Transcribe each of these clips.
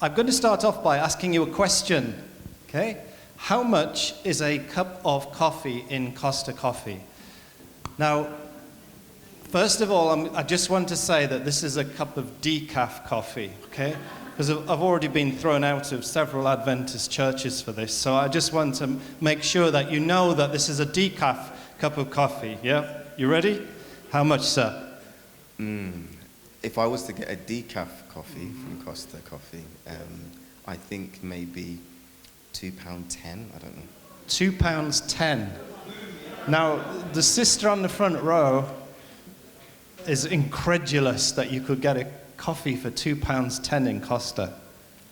I'm going to start off by asking you a question, okay? How much is a cup of coffee in Costa Coffee? Now, first of all, I just want to say that this is a cup of decaf coffee, okay? Because I've already been thrown out of several Adventist churches for this, so I just want to make sure that you know that this is a decaf cup of coffee, yeah? You ready? How much, sir? If I was to get a decaf coffee from Costa Coffee, I think maybe £2.10, I don't know. £2.10. Now, the sister on the front row is incredulous that you could get a coffee for £2.10 in Costa.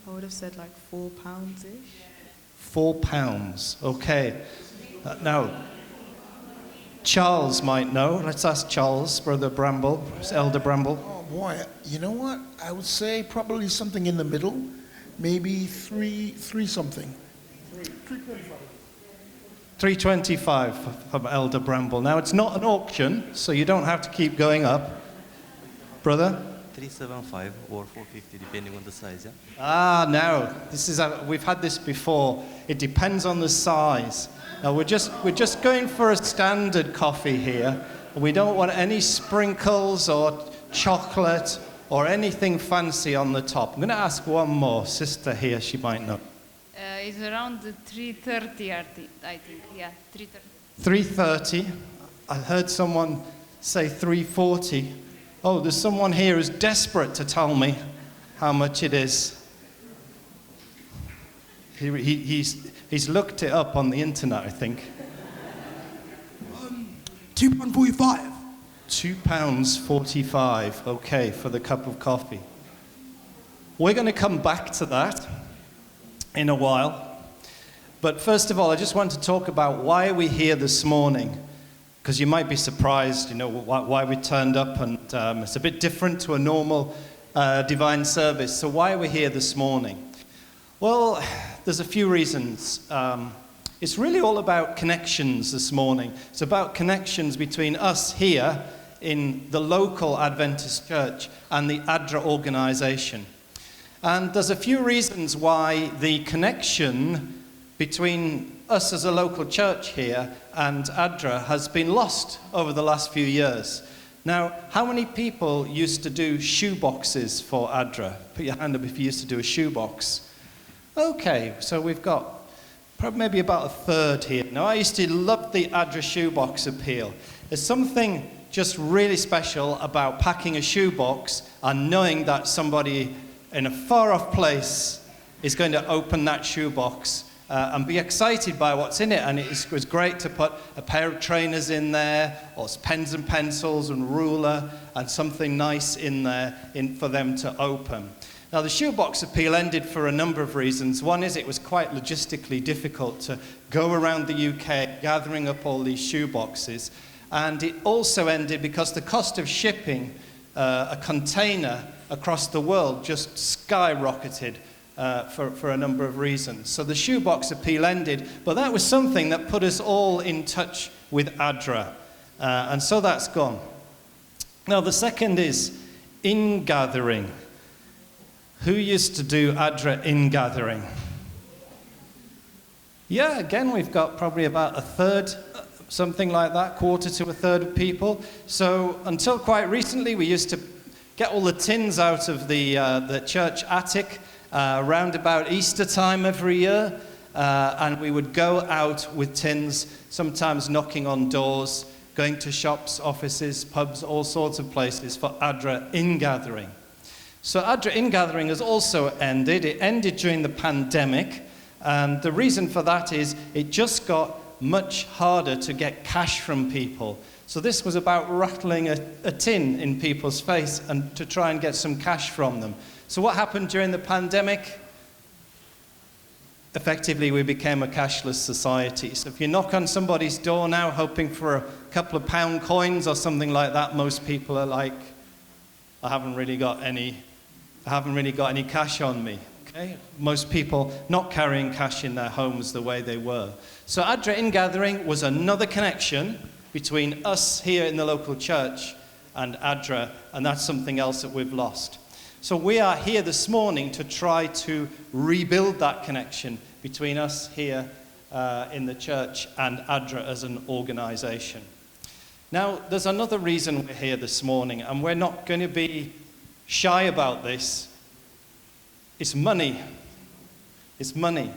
I would have said like £4-ish. £4, okay. Now, Charles might know. Let's ask Charles, Brother Bramble, Elder Bramble. Oh boy, you know what? I would say probably something in the middle, maybe three something. 3.25 from Elder Bramble. Now, it's not an auction, so you don't have to keep going up. Brother? 375 or 450, depending on the size, yeah? Now, we've had this before. It depends on the size. Now, we're just going for a standard coffee here. We don't want any sprinkles or chocolate or anything fancy on the top. I'm going to ask one more. Sister here, she might know. It's around 330, I think. Yeah, 330. 330. I heard someone say 340. Oh, there's someone here who's desperate to tell me how much it is. He's looked it up on the internet, I think. £2.45. £2.45, okay, for the cup of coffee. We're going to come back to that in a while. But first of all, I just want to talk about why we're here this morning. Because you might be surprised, why we turned up, and it's a bit different to a normal divine service. So why are we here this morning? Well, there's a few reasons. It's really all about connections this morning. It's about connections between us here in the local Adventist church and the ADRA organization. And there's a few reasons why the connection between us as a local church here and ADRA has been lost over the last few years. Now, how many people used to do shoe boxes for ADRA? Put your hand up if you used to do a shoe box. Okay, so we've got probably maybe about a third here. Now, I used to love the ADRA shoebox appeal. There's something just really special about packing a shoebox and knowing that somebody in a far-off place is going to open that shoebox and be excited by what's in it. And it was great to put a pair of trainers in there, or pens and pencils and ruler, and something nice in there for them to open. Now, the shoebox appeal ended for a number of reasons. One is it was quite logistically difficult to go around the UK gathering up all these shoeboxes. And it also ended because the cost of shipping a container across the world just skyrocketed for a number of reasons. So the shoebox appeal ended, but that was something that put us all in touch with ADRA. And so that's gone. Now, the second is in-gathering. Who used to do ADRA in-gathering? Yeah, again, we've got probably about a third, something like that, quarter to a third of people. So until quite recently, we used to get all the tins out of the church attic around about Easter time every year, and we would go out with tins, sometimes knocking on doors, going to shops, offices, pubs, all sorts of places for ADRA in-gathering. So ADRA in-gathering has also ended. It ended during the pandemic, and the reason for that is it just got much harder to get cash from people. So this was about rattling a tin in people's face and to try and get some cash from them. So what happened during the pandemic? Effectively, we became a cashless society. So if you knock on somebody's door now hoping for a couple of pound coins or something like that, most people are like, I haven't really got any cash on me. Okay? Most people not carrying cash in their homes the way they were. So ADRA in-gathering was another connection between us here in the local church and ADRA, and that's something else that we've lost. So we are here this morning to try to rebuild that connection between us here in the church and ADRA as an organization. Now, there's another reason we're here this morning, and we're not going to be shy about this. It's money. It's money.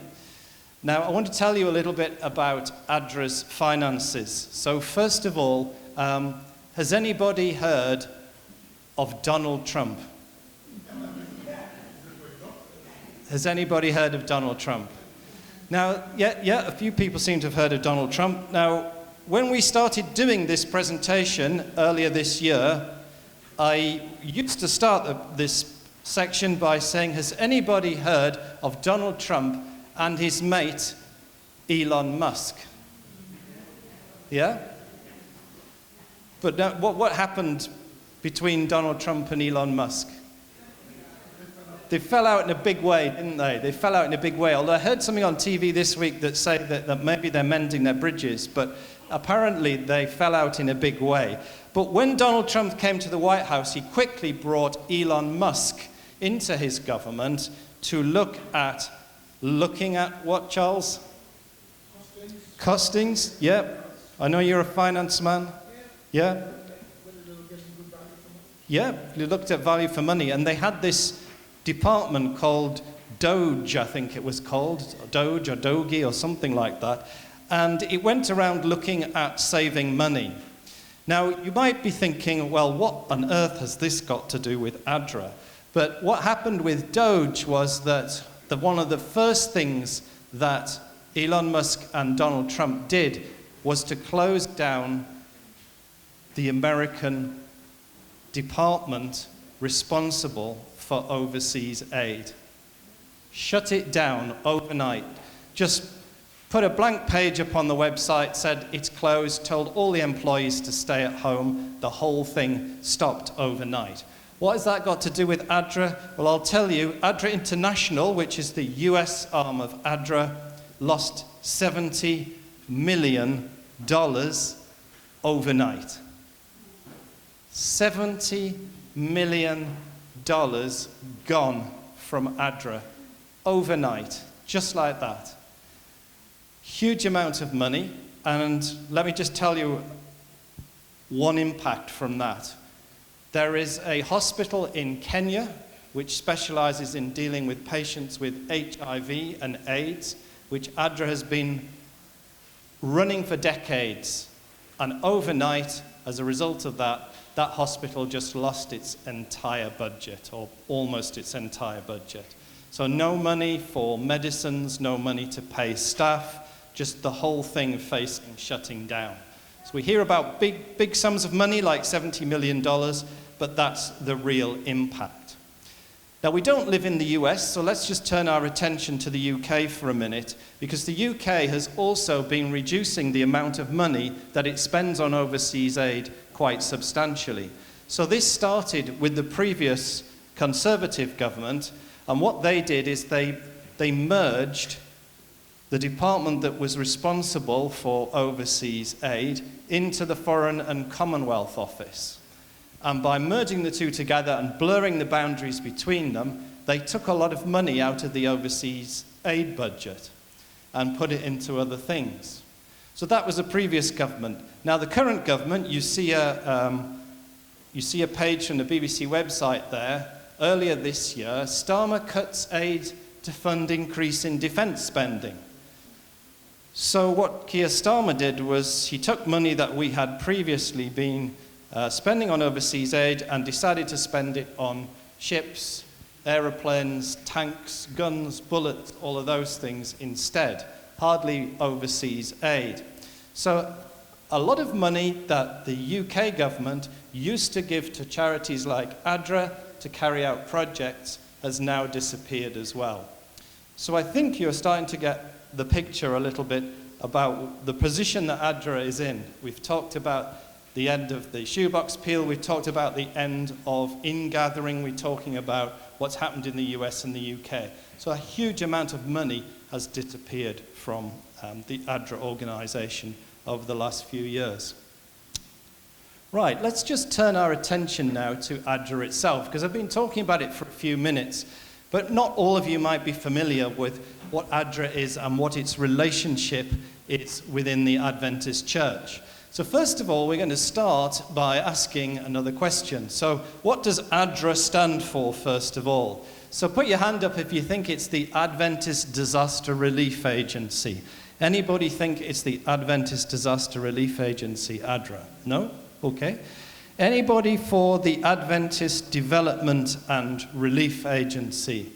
Now, I want to tell you a little bit about ADRA's finances. So first of all, has anybody heard of Donald Trump? Has anybody heard of Donald Trump? Now, yeah, a few people seem to have heard of Donald Trump. Now, when we started doing this presentation earlier this year, I used to start this section by saying, has anybody heard of Donald Trump and his mate, Elon Musk? Yeah? But now, what happened between Donald Trump and Elon Musk? They fell out in a big way, didn't they? They fell out in a big way. Although I heard something on TV this week that said that maybe they're mending their bridges, but apparently they fell out in a big way. But when Donald Trump came to the White House, he quickly brought Elon Musk into his government to looking at what, Charles? Costings. Yeah. I know you're a finance man. Yeah. Yeah, they looked at value for money, and they had this department called Doge, I think it was called, Doge or Doge or something like that, and it went around looking at saving money. Now, you might be thinking, well, what on earth has this got to do with ADRA? But what happened with Doge was that one of the first things that Elon Musk and Donald Trump did was to close down the American department responsible for overseas aid. Shut it down overnight. Just put a blank page up on the website, said it's closed, told all the employees to stay at home. The whole thing stopped overnight. What has that got to do with ADRA? Well, I'll tell you, ADRA International, which is the US arm of ADRA, lost $70 million overnight. $70 million gone from ADRA overnight, just like that. Huge amount of money, and let me just tell you one impact from that. There is a hospital in Kenya which specializes in dealing with patients with HIV and AIDS, which ADRA has been running for decades, and overnight, as a result of that, that hospital just lost its entire budget, or almost its entire budget. So no money for medicines, no money to pay staff, just the whole thing facing shutting down. So we hear about big sums of money, like $70 million, but that's the real impact. Now, we don't live in the US, so let's just turn our attention to the UK for a minute, because the UK has also been reducing the amount of money that it spends on overseas aid quite substantially. So this started with the previous Conservative government, and what they did is they merged the department that was responsible for overseas aid into the Foreign and Commonwealth Office. And by merging the two together and blurring the boundaries between them, they took a lot of money out of the overseas aid budget and put it into other things. So that was a previous government. Now, the current government, you see a page from the BBC website there. Earlier this year, Starmer cuts aid to fund increase in defence spending. So what Keir Starmer did was he took money that we had previously been spending on overseas aid and decided to spend it on ships, aeroplanes, tanks, guns, bullets, all of those things instead. Hardly overseas aid. So a lot of money that the UK government used to give to charities like ADRA to carry out projects has now disappeared as well. So I think you're starting to get the picture a little bit about the position that ADRA is in. We've talked about the end of the shoebox peel, we've talked about the end of ingathering, we're talking about what's happened in the US and the UK. So a huge amount of money has disappeared from the ADRA organisation over the last few years. Right, let's just turn our attention now to ADRA itself, because I've been talking about it for a few minutes. But not all of you might be familiar with what ADRA is and what its relationship is within the Adventist Church. So first of all, we're going to start by asking another question. So what does ADRA stand for, first of all? So put your hand up if you think it's the Adventist Disaster Relief Agency. Anybody think it's the Adventist Disaster Relief Agency, ADRA? No? Okay. Anybody for the Adventist Development and Relief Agency?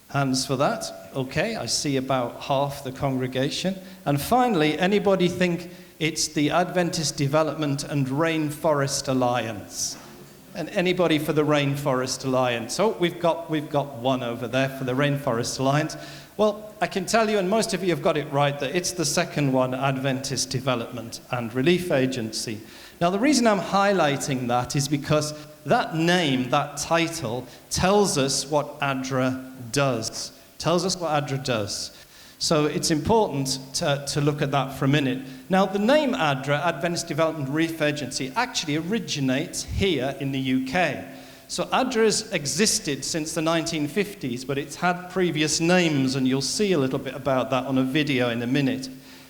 Hands for that? Okay, I see about half the congregation. And finally, anybody think it's the Adventist Development and Rainforest Alliance? And anybody for the Rainforest Alliance? Oh, we've got one over there for the Rainforest Alliance. Well, I can tell you, and most of you have got it right, that it's the second one, Adventist Development and Relief Agency. Now, the reason I'm highlighting that is because that name, that title, tells us what ADRA does. Tells us what ADRA does. So it's important to look at that for a minute. Now, the name ADRA, Adventist Development and Relief Agency, actually originates here in the UK. So ADRA has existed since the 1950s, but it's had previous names, and you'll see a little bit about that on a video in a minute.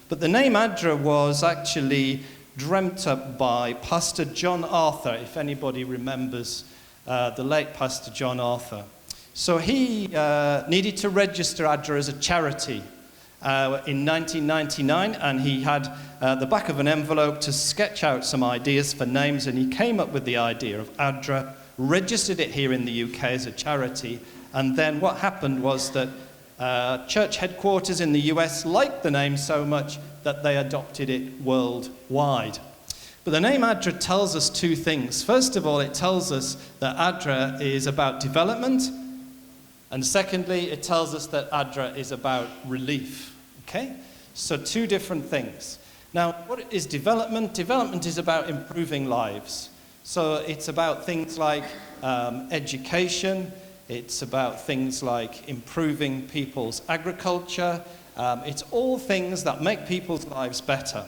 But the name ADRA was actually dreamt up by Pastor John Arthur, if anybody remembers the late Pastor John Arthur. So he needed to register ADRA as a charity in 1999, and he had the back of an envelope to sketch out some ideas for names, and he came up with the idea of ADRA, registered it here in the UK as a charity, and then what happened was that church headquarters in the US liked the name so much that they adopted it worldwide. But the name ADRA tells us two things. First of all, it tells us that ADRA is about development, and secondly, it tells us that ADRA is about relief. Okay? So two different things. Now, what is development? Development is about improving lives. So it's about things like education, it's about things like improving people's agriculture, it's all things that make people's lives better.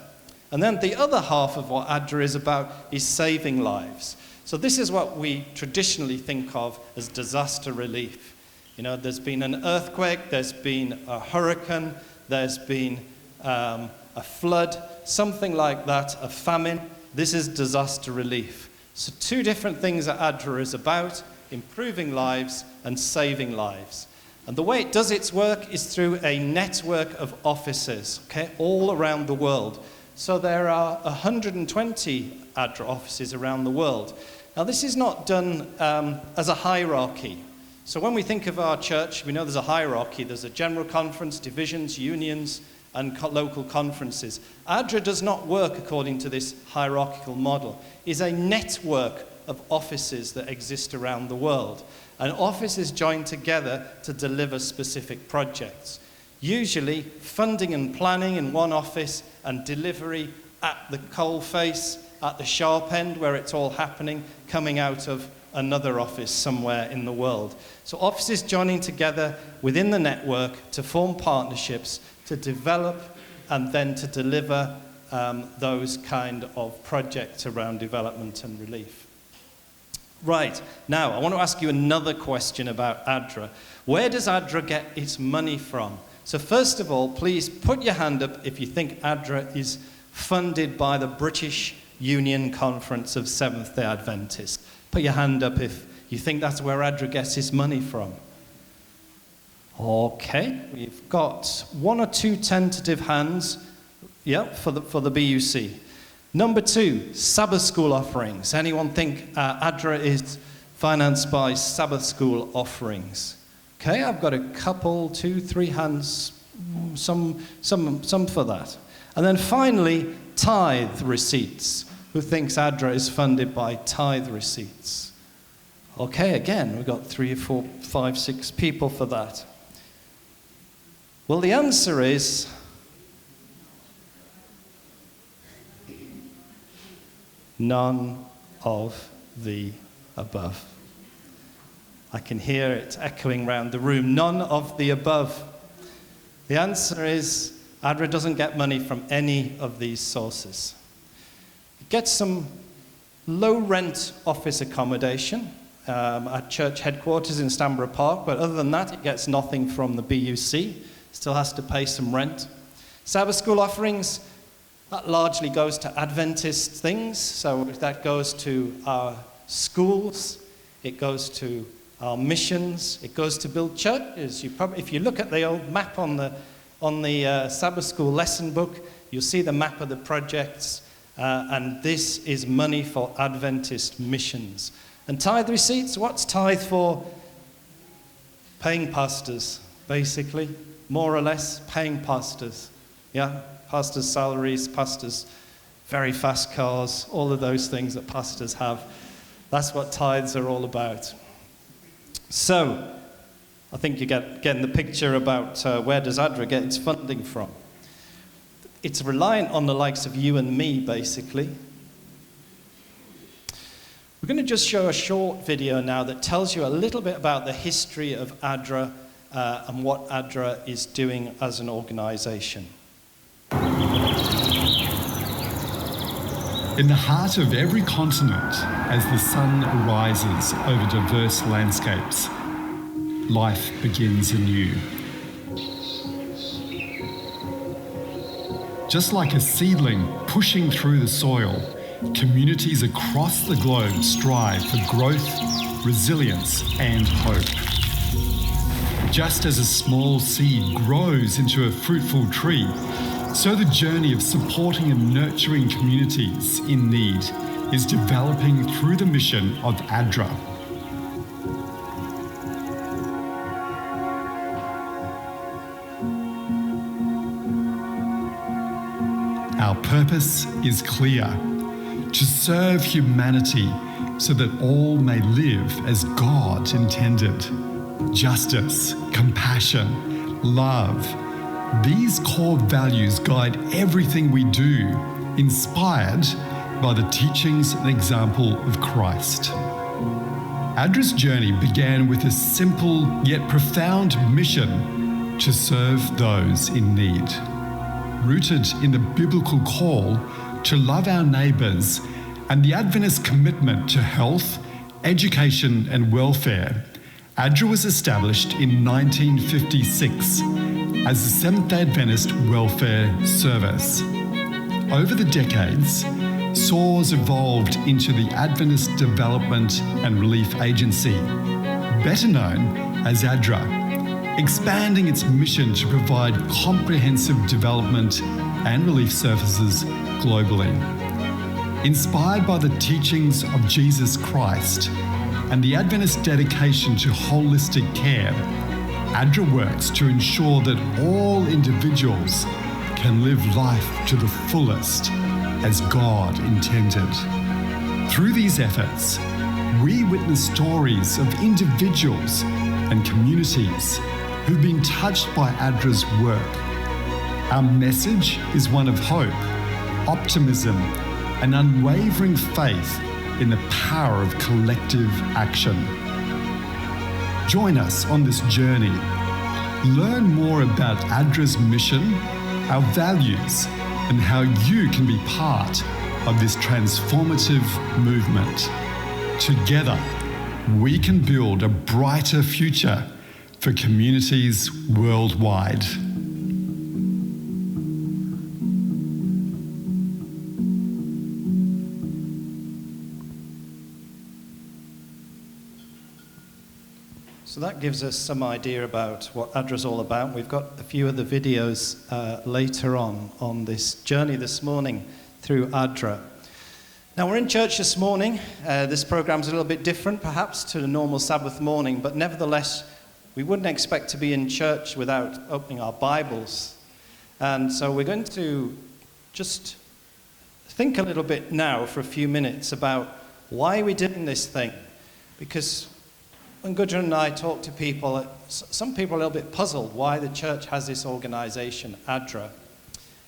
And then the other half of what ADRA is about is saving lives. So this is what we traditionally think of as disaster relief. You know, there's been an earthquake, there's been a hurricane, there's been a flood, something like that, a famine. This is disaster relief. So two different things that ADRA is about, improving lives and saving lives. And the way it does its work is through a network of offices, okay, all around the world. So there are 120 ADRA offices around the world. Now this is not done as a hierarchy. So when we think of our church, we know there's a hierarchy. There's a general conference, divisions, unions, and local conferences. ADRA does not work according to this hierarchical model. It's a network of offices that exist around the world. And offices join together to deliver specific projects. Usually funding and planning in one office and delivery at the coalface, at the sharp end where it's all happening, coming out of another office somewhere in the world. So offices joining together within the network to form partnerships, to develop and then to deliver those kind of projects around development and relief. Right, now I want to ask you another question about ADRA. Where does ADRA get its money from? So first of all, please put your hand up if you think ADRA is funded by the British Union Conference of Seventh-day Adventists. Put your hand up if you think that's where ADRA gets its money from. Okay, we've got one or two tentative hands, for the BUC. Number two, Sabbath school offerings. Anyone think ADRA is financed by Sabbath school offerings? Okay, I've got a couple, 2, 3 hands, some for that. And then finally, tithe receipts. Who thinks ADRA is funded by tithe receipts? Okay, again, we've got 3, 4, 5, 6 people for that. Well, the answer is none of the above. I can hear it echoing around the room. None of the above. The answer is ADRA doesn't get money from any of these sources. It gets some low-rent office accommodation, at church headquarters in Stanborough Park, but other than that, it gets nothing from the BUC. Still has to pay some rent. Sabbath school offerings, that largely goes to Adventist things, so that goes to our schools, it goes to our missions, it goes to build churches. If you look at the old map on the Sabbath school lesson book, you'll see the map of the projects, and this is money for Adventist missions. And tithe receipts, what's tithe for? Paying pastors, basically, more or less paying pastors. Yeah, pastors' salaries, pastors' very fast cars, all of those things that pastors have. That's what tithes are all about. So, I think you get getting the picture about where does ADRA get its funding from. It's reliant on the likes of you and me, basically. We're going to just show a short video now that tells you a little bit about the history of ADRA and what ADRA is doing as an organization. In the heart of every continent, as the sun rises over diverse landscapes, life begins anew. Just like a seedling pushing through the soil, communities across the globe strive for growth, resilience, and hope. Just as a small seed grows into a fruitful tree, so the journey of supporting and nurturing communities in need is developing through the mission of ADRA. Our purpose is clear: to serve humanity so that all may live as God intended. Justice, compassion, love. These core values guide everything we do, inspired by the teachings and example of Christ. ADRA's journey began with a simple yet profound mission to serve those in need. Rooted in the biblical call to love our neighbours and the Adventist commitment to health, education and welfare, ADRA was established in 1956 as the Seventh-day Adventist Welfare Service. Over the decades, SAWS evolved into the Adventist Development and Relief Agency, better known as ADRA, expanding its mission to provide comprehensive development and relief services globally. Inspired by the teachings of Jesus Christ and the Adventist dedication to holistic care, ADRA works to ensure that all individuals can live life to the fullest as God intended. Through these efforts, we witness stories of individuals and communities who've been touched by ADRA's work. Our message is one of hope, optimism, and unwavering faith in the power of collective action. Join us on this journey. Learn more about ADRA's mission, our values, and how you can be part of this transformative movement. Together, we can build a brighter future for communities worldwide. So that gives us some idea about what ADRA's all about. We've got a few of the videos later on this journey this morning through ADRA. Now we're in church this morning. This program's a little bit different perhaps to the normal Sabbath morning, but nevertheless we wouldn't expect to be in church without opening our Bibles. And so we're going to just think a little bit now for a few minutes about why we're doing this thing. Because when Gudrun and I talk to people, some people are a little bit puzzled why the church has this organization, ADRA.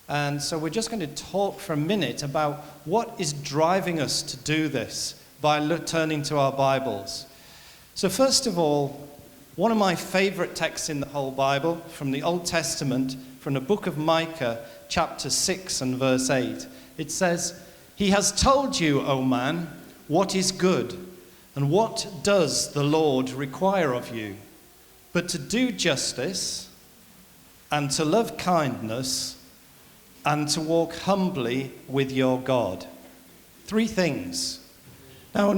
And so we're just going to talk for a minute about what is driving us to do this by turning to our Bibles. So first of all, one of my favorite texts in the whole Bible, from the Old Testament, from the book of Micah, chapter 6 and verse 8. It says, "He has told you, O man, what is good, And what does the Lord require of you? But to do justice, and to love kindness, and to walk humbly with your God. 3 things. Now,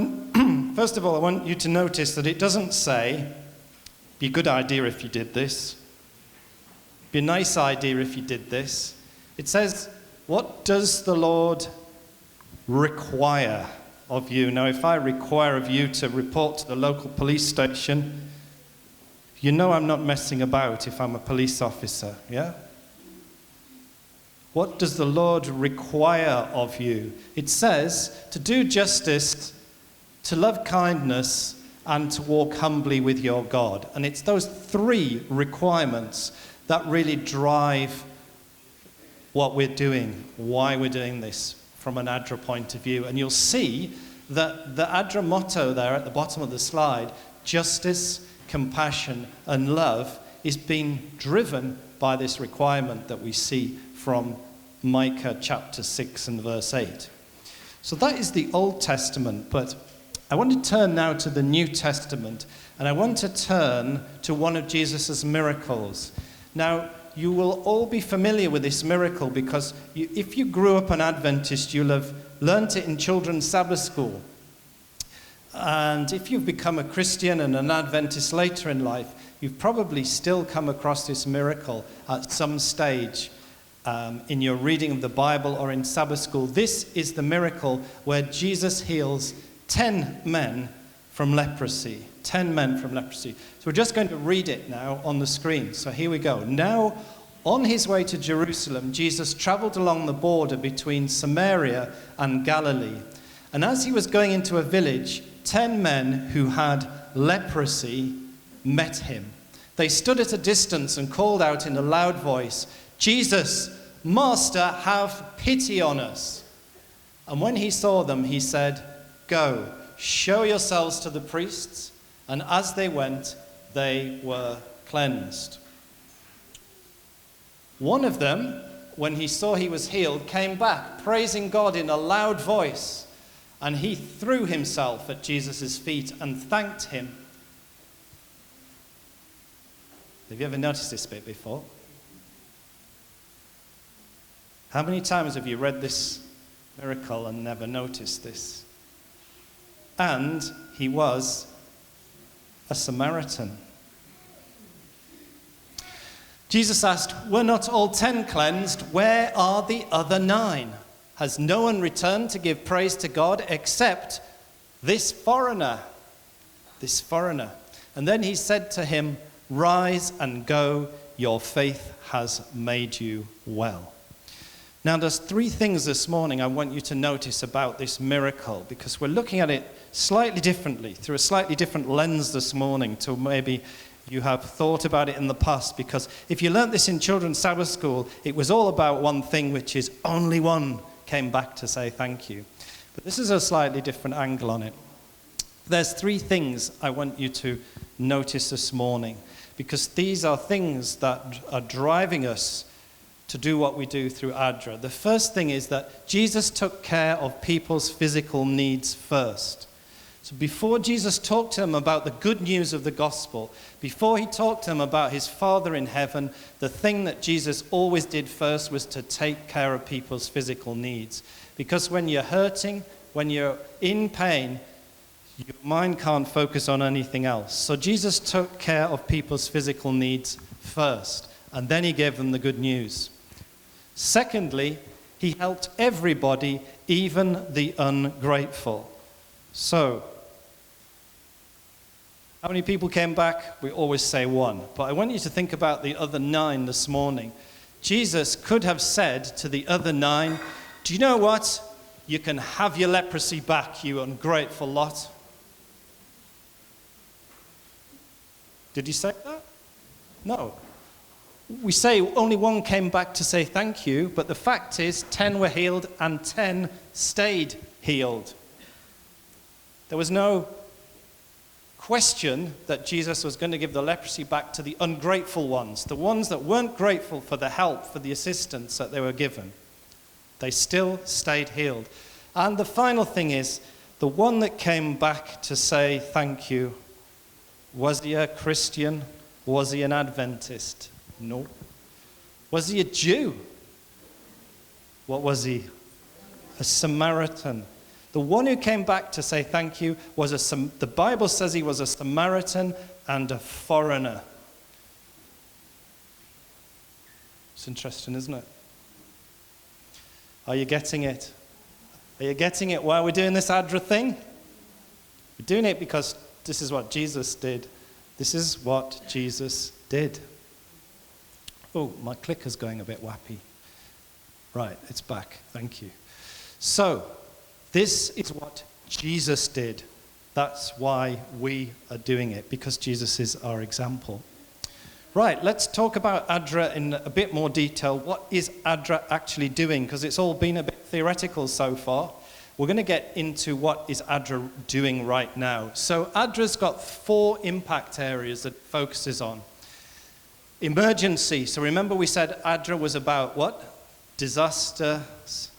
first of all, I want you to notice that it doesn't say, be a good idea if you did this. Be a nice idea if you did this. It says, what does the Lord require of you? Now, if I require of you to report to the local police station, you know I'm not messing about if I'm a police officer, yeah? What does the Lord require of you? It says to do justice, to love kindness, and to walk humbly with your God. And it's those 3 requirements that really drive what we're doing, why we're doing this from an ADRA point of view. And you'll see that the ADRA motto there at the bottom of the slide, justice, compassion, and love, is being driven by this requirement that we see from Micah chapter 6 and verse 8. So that is the Old Testament, but I want to turn now to the New Testament, and I want to turn to one of Jesus' miracles. Now, you will all be familiar with this miracle because if you grew up an Adventist, you'll have learnt it in children's Sabbath school. And if you've become a Christian and an Adventist later in life, you've probably still come across this miracle at some stage in your reading of the Bible or in Sabbath school. This is the miracle where Jesus heals 10 men from leprosy. 10 men from leprosy. So we're just going to read it now on the screen. So here we go. Now, on his way to Jerusalem, Jesus traveled along the border between Samaria and Galilee. And as he was going into a village, 10 men who had leprosy met him. They stood at a distance and called out in a loud voice, "Jesus, Master, have pity on us." And when he saw them, he said, "Go, show yourselves to the priests." And as they went, they were cleansed. One of them, when he saw he was healed, came back, praising God in a loud voice. And he threw himself at Jesus' feet and thanked him. Have you ever noticed this bit before? How many times have you read this miracle and never noticed this? And he was a Samaritan. Jesus asked, "Were not all 10 cleansed? Where are the other 9? Has no one returned to give praise to God except this foreigner?" This foreigner. And then he said to him, "Rise and go, your faith has made you well." Now, there's 3 things this morning I want you to notice about this miracle, because we're looking at it slightly differently, through a slightly different lens this morning to maybe you have thought about it in the past. Because if you learnt this in children's Sabbath school, it was all about one thing, which is only one came back to say thank you. But this is a slightly different angle on it. There's 3 things I want you to notice this morning, because these are things that are driving us to do what we do through ADRA. The first thing is that Jesus took care of people's physical needs first. So before Jesus talked to them about the good news of the gospel, before he talked to them about his Father in heaven, the thing that Jesus always did first was to take care of people's physical needs. Because when you're hurting, when you're in pain, your mind can't focus on anything else. So Jesus took care of people's physical needs first, and then he gave them the good news. Secondly, he helped everybody, even the ungrateful. So, how many people came back? We always say 1. But I want you to think about the other 9 this morning. Jesus could have said to the other 9, "Do you know what? You can have your leprosy back, you ungrateful lot." Did he say that? No. We say only 1 came back to say thank you, but the fact is 10 were healed and 10 stayed healed. There was no question that Jesus was going to give the leprosy back to the ungrateful ones, the ones that weren't grateful for the help, for the assistance that they were given. They still stayed healed. And the final thing is the one that came back to say thank you, was he a Christian? Was he an Adventist? No. Was he a Jew? What was he? A Samaritan. The one who came back to say thank you was the Bible says he was a Samaritan and a foreigner. It's interesting, isn't it? Are you getting it? Are you getting it why we're doing this ADRA thing? We're doing it because this is what Jesus did. This is what Jesus did. Oh, my clicker's going a bit wappy. Right, it's back. Thank you. So, this is what Jesus did. That's why we are doing it, because Jesus is our example. Right, let's talk about ADRA in a bit more detail. What is ADRA actually doing? Because it's all been a bit theoretical so far. We're going to get into what is ADRA doing right now. So ADRA's got 4 impact areas that it focuses on. Emergency. So remember we said ADRA was about what? Disasters.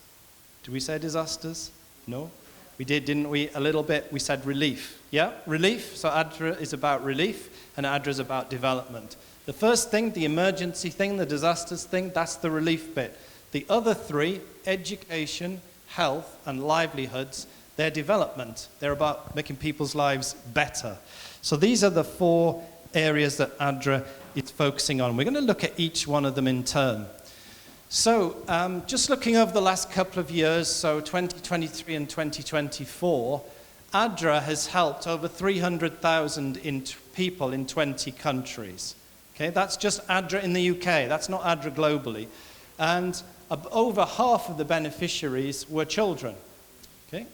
Did we say disasters? No? We did, didn't we? A little bit. We said relief. Yeah? Relief. So ADRA is about relief, and ADRA is about development. The first thing, the emergency thing, the disasters thing, that's the relief bit. The other 3, education, health, and livelihoods, they're development. They're about making people's lives better. So these are the 4 areas that ADRA is focusing on. We're going to look at each one of them in turn. So just looking over the last couple of years, so 2023 and 2024, ADRA has helped over 300,000 people in 20 countries. Okay, that's just ADRA in the UK. That's not ADRA globally. And over half of the beneficiaries were children. Okay?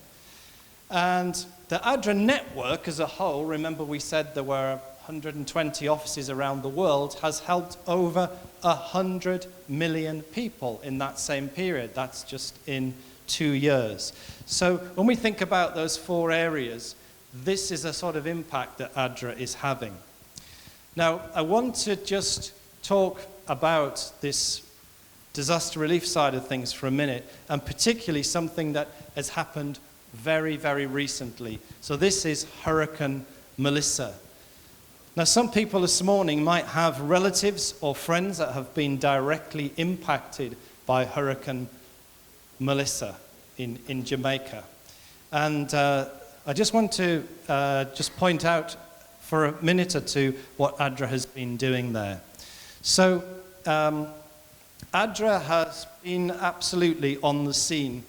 And the ADRA network as a whole, remember we said there were 120 offices around the world, has helped over 100 million people in that same period. That's just in 2 years. So when we think about those 4 areas, this is a sort of impact that ADRA is having. Now, I want to just talk about this disaster relief side of things for a minute, and particularly something that has happened very, very recently. So this is Hurricane Melissa. Now, some people this morning might have relatives or friends that have been directly impacted by Hurricane Melissa in Jamaica. And I just want to just point out for a minute or two what ADRA has been doing there. So ADRA has been absolutely on the scene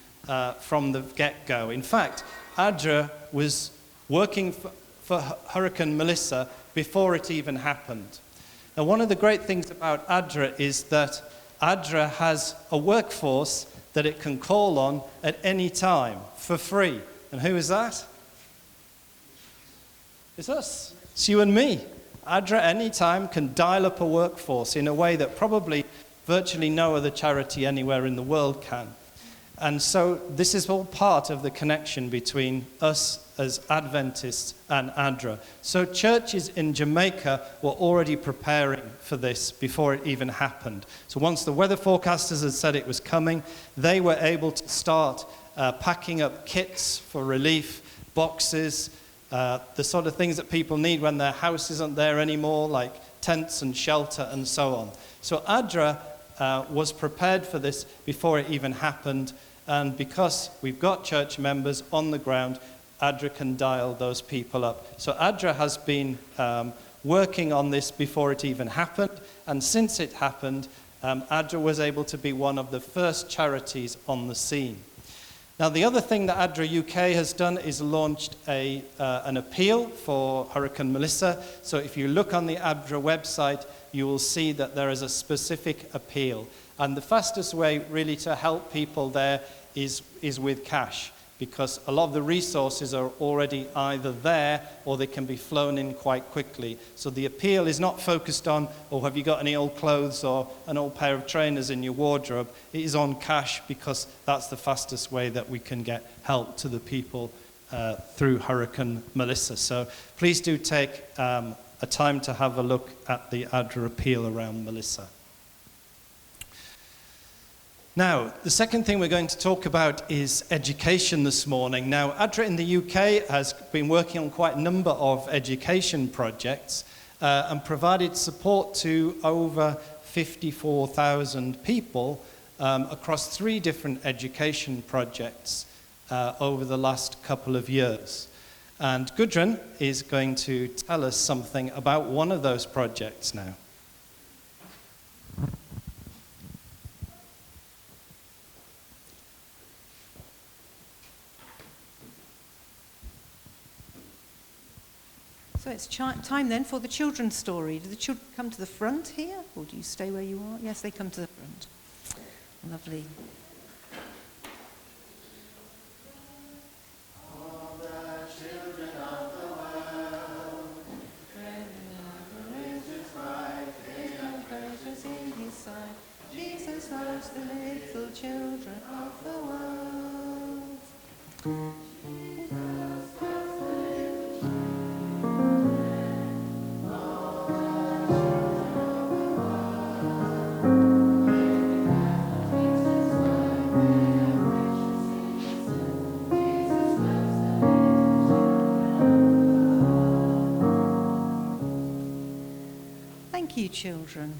from the get-go. In fact, ADRA was working for Hurricane Melissa before it even happened. Now, one of the great things about ADRA is that ADRA has a workforce that it can call on at any time for free. And who is that? It's us. It's you and me. ADRA anytime can dial up a workforce in a way that probably virtually no other charity anywhere in the world can. And so this is all part of the connection between us as Adventists and ADRA. So churches in Jamaica were already preparing for this before it even happened. So once the weather forecasters had said it was coming, they were able to start packing up kits for relief, boxes, the sort of things that people need when their house isn't there anymore, like tents and shelter and so on. So ADRA was prepared for this before it even happened, and because we've got church members on the ground, ADRA can dial those people up. So ADRA has been working on this before it even happened, and since it happened, ADRA was able to be one of the first charities on the scene. Now, the other thing that ADRA UK has done is launched an appeal for Hurricane Melissa. So if you look on the ADRA website, you will see that there is a specific appeal. And the fastest way really to help people there is with cash, because a lot of the resources are already either there or they can be flown in quite quickly. So the appeal is not focused on, oh, have you got any old clothes or an old pair of trainers in your wardrobe? It is on cash, because that's the fastest way that we can get help to the people through Hurricane Melissa. So please do take a time to have a look at the ADRA appeal around Melissa. Now, the second thing we're going to talk about is education this morning. Now, ADRA in the UK has been working on quite a number of education projects and provided support to over 54,000 people across 3 different education projects over the last couple of years. And Gudrun is going to tell us something about one of those projects now. So it's time then for the children's story. Do the children come to the front here, or do you stay where you are? Yes, they come to the front. Lovely. Jesus loves the little children of the world. Thank you, children.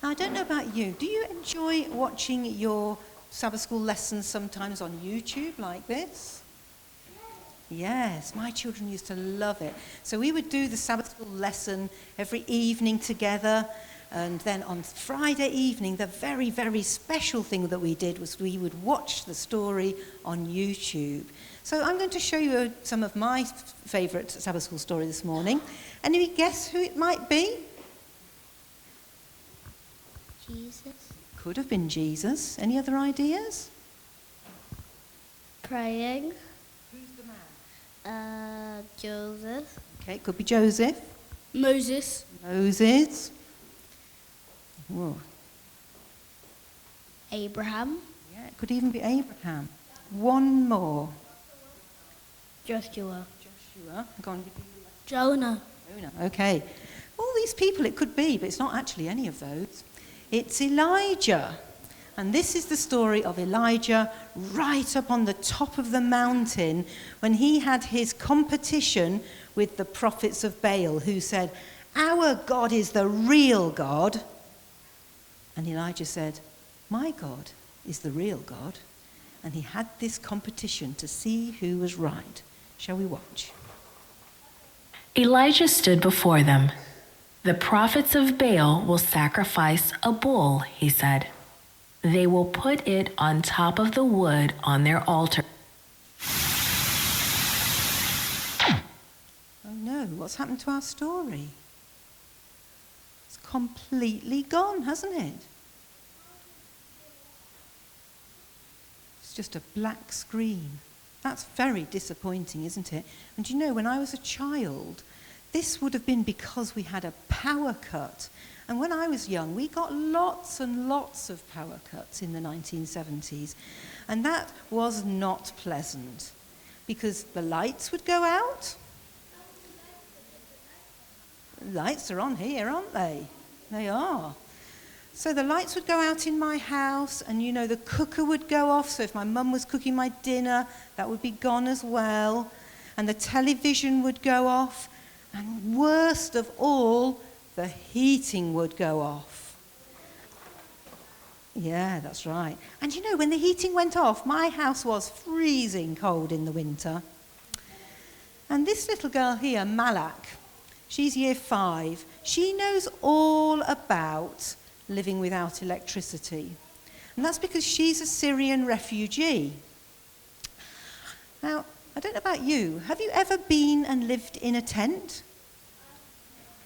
Now, I don't know about you. Do you enjoy watching your Sabbath school lessons sometimes on YouTube like this? Yes, my children used to love it. So we would do the Sabbath school lesson every evening together. And then on Friday evening, the very, very special thing that we did was we would watch the story on YouTube. So I'm going to show you some of my favourite Sabbath school story this morning. Any guess who it might be? Jesus. Could have been Jesus. Any other ideas? Praying. Who's the man? Joseph. Okay, it could be Joseph. Moses. Moses. Whoa. Abraham. Yeah, it could even be Abraham. One more. Joshua. Joshua. Go on. Jonah. Jonah. Okay. All these people it could be, but it's not actually any of those. It's Elijah. And this is the story of Elijah right up on the top of the mountain when he had his competition with the prophets of Baal who said, "Our God is the real God." And Elijah said, "My God is the real God." And he had this competition to see who was right. Shall we watch? Elijah stood before them. "The prophets of Baal will sacrifice a bull," he said. "They will put it on top of the wood on their altar." Oh no, what's happened to our story? It's completely gone, hasn't it? It's just a black screen. That's very disappointing, isn't it? And you know, when I was a child, this would have been because we had a power cut. And when I was young, we got lots and lots of power cuts in the 1970s. And that was not pleasant because the lights would go out. The lights are on here, aren't they? They are. So the lights would go out in my house, and you know, the cooker would go off. So if my mum was cooking my dinner, that would be gone as well. And the television would go off. And worst of all, the heating would go off. Yeah, that's right. And you know, when the heating went off, my house was freezing cold in the winter. And this little girl here, Malak, she's year 5. She knows all about living without electricity. And that's because she's a Syrian refugee. Now, I don't know about you. Have you ever been and lived in a tent?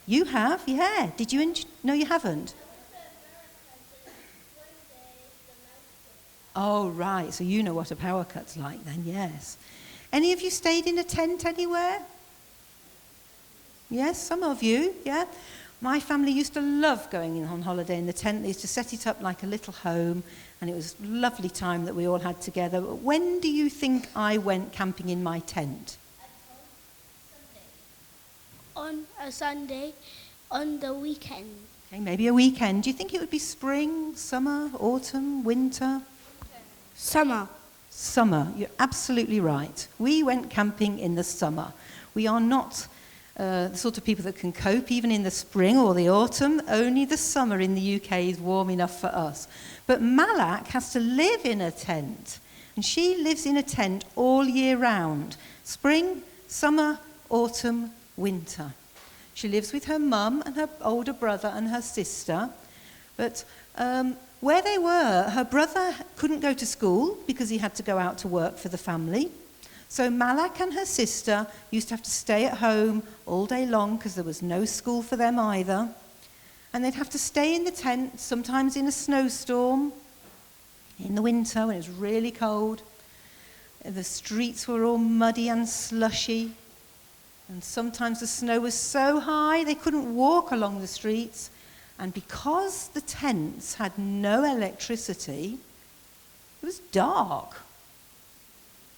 You have, yeah. Did you? No, you haven't. Oh, right. So you know what a power cut's like then, yes. Any of you stayed in a tent anywhere? Yes, some of you, yeah. My family used to love going on holiday in the tent. They used to set it up like a little home, and it was a lovely time that we all had together. But when do you think I went camping in my tent? On a Sunday, on the weekend. Okay, maybe a weekend. Do you think it would be spring, summer, autumn, winter? Summer. Summer, you're absolutely right. We went camping in the summer. We are not the sort of people that can cope even in the spring or the autumn. Only the summer in the UK is warm enough for us. But Malak has to live in a tent. And she lives in a tent all year round. Spring, summer, autumn, winter. She lives with her mum and her older brother and her sister. But where they were, her brother couldn't go to school because he had to go out to work for the family. So Malak and her sister used to have to stay at home all day long because there was no school for them either. And they'd have to stay in the tent, sometimes in a snowstorm, in the winter when it was really cold. The streets were all muddy and slushy. And sometimes the snow was so high they couldn't walk along the streets. And because the tents had no electricity, it was dark.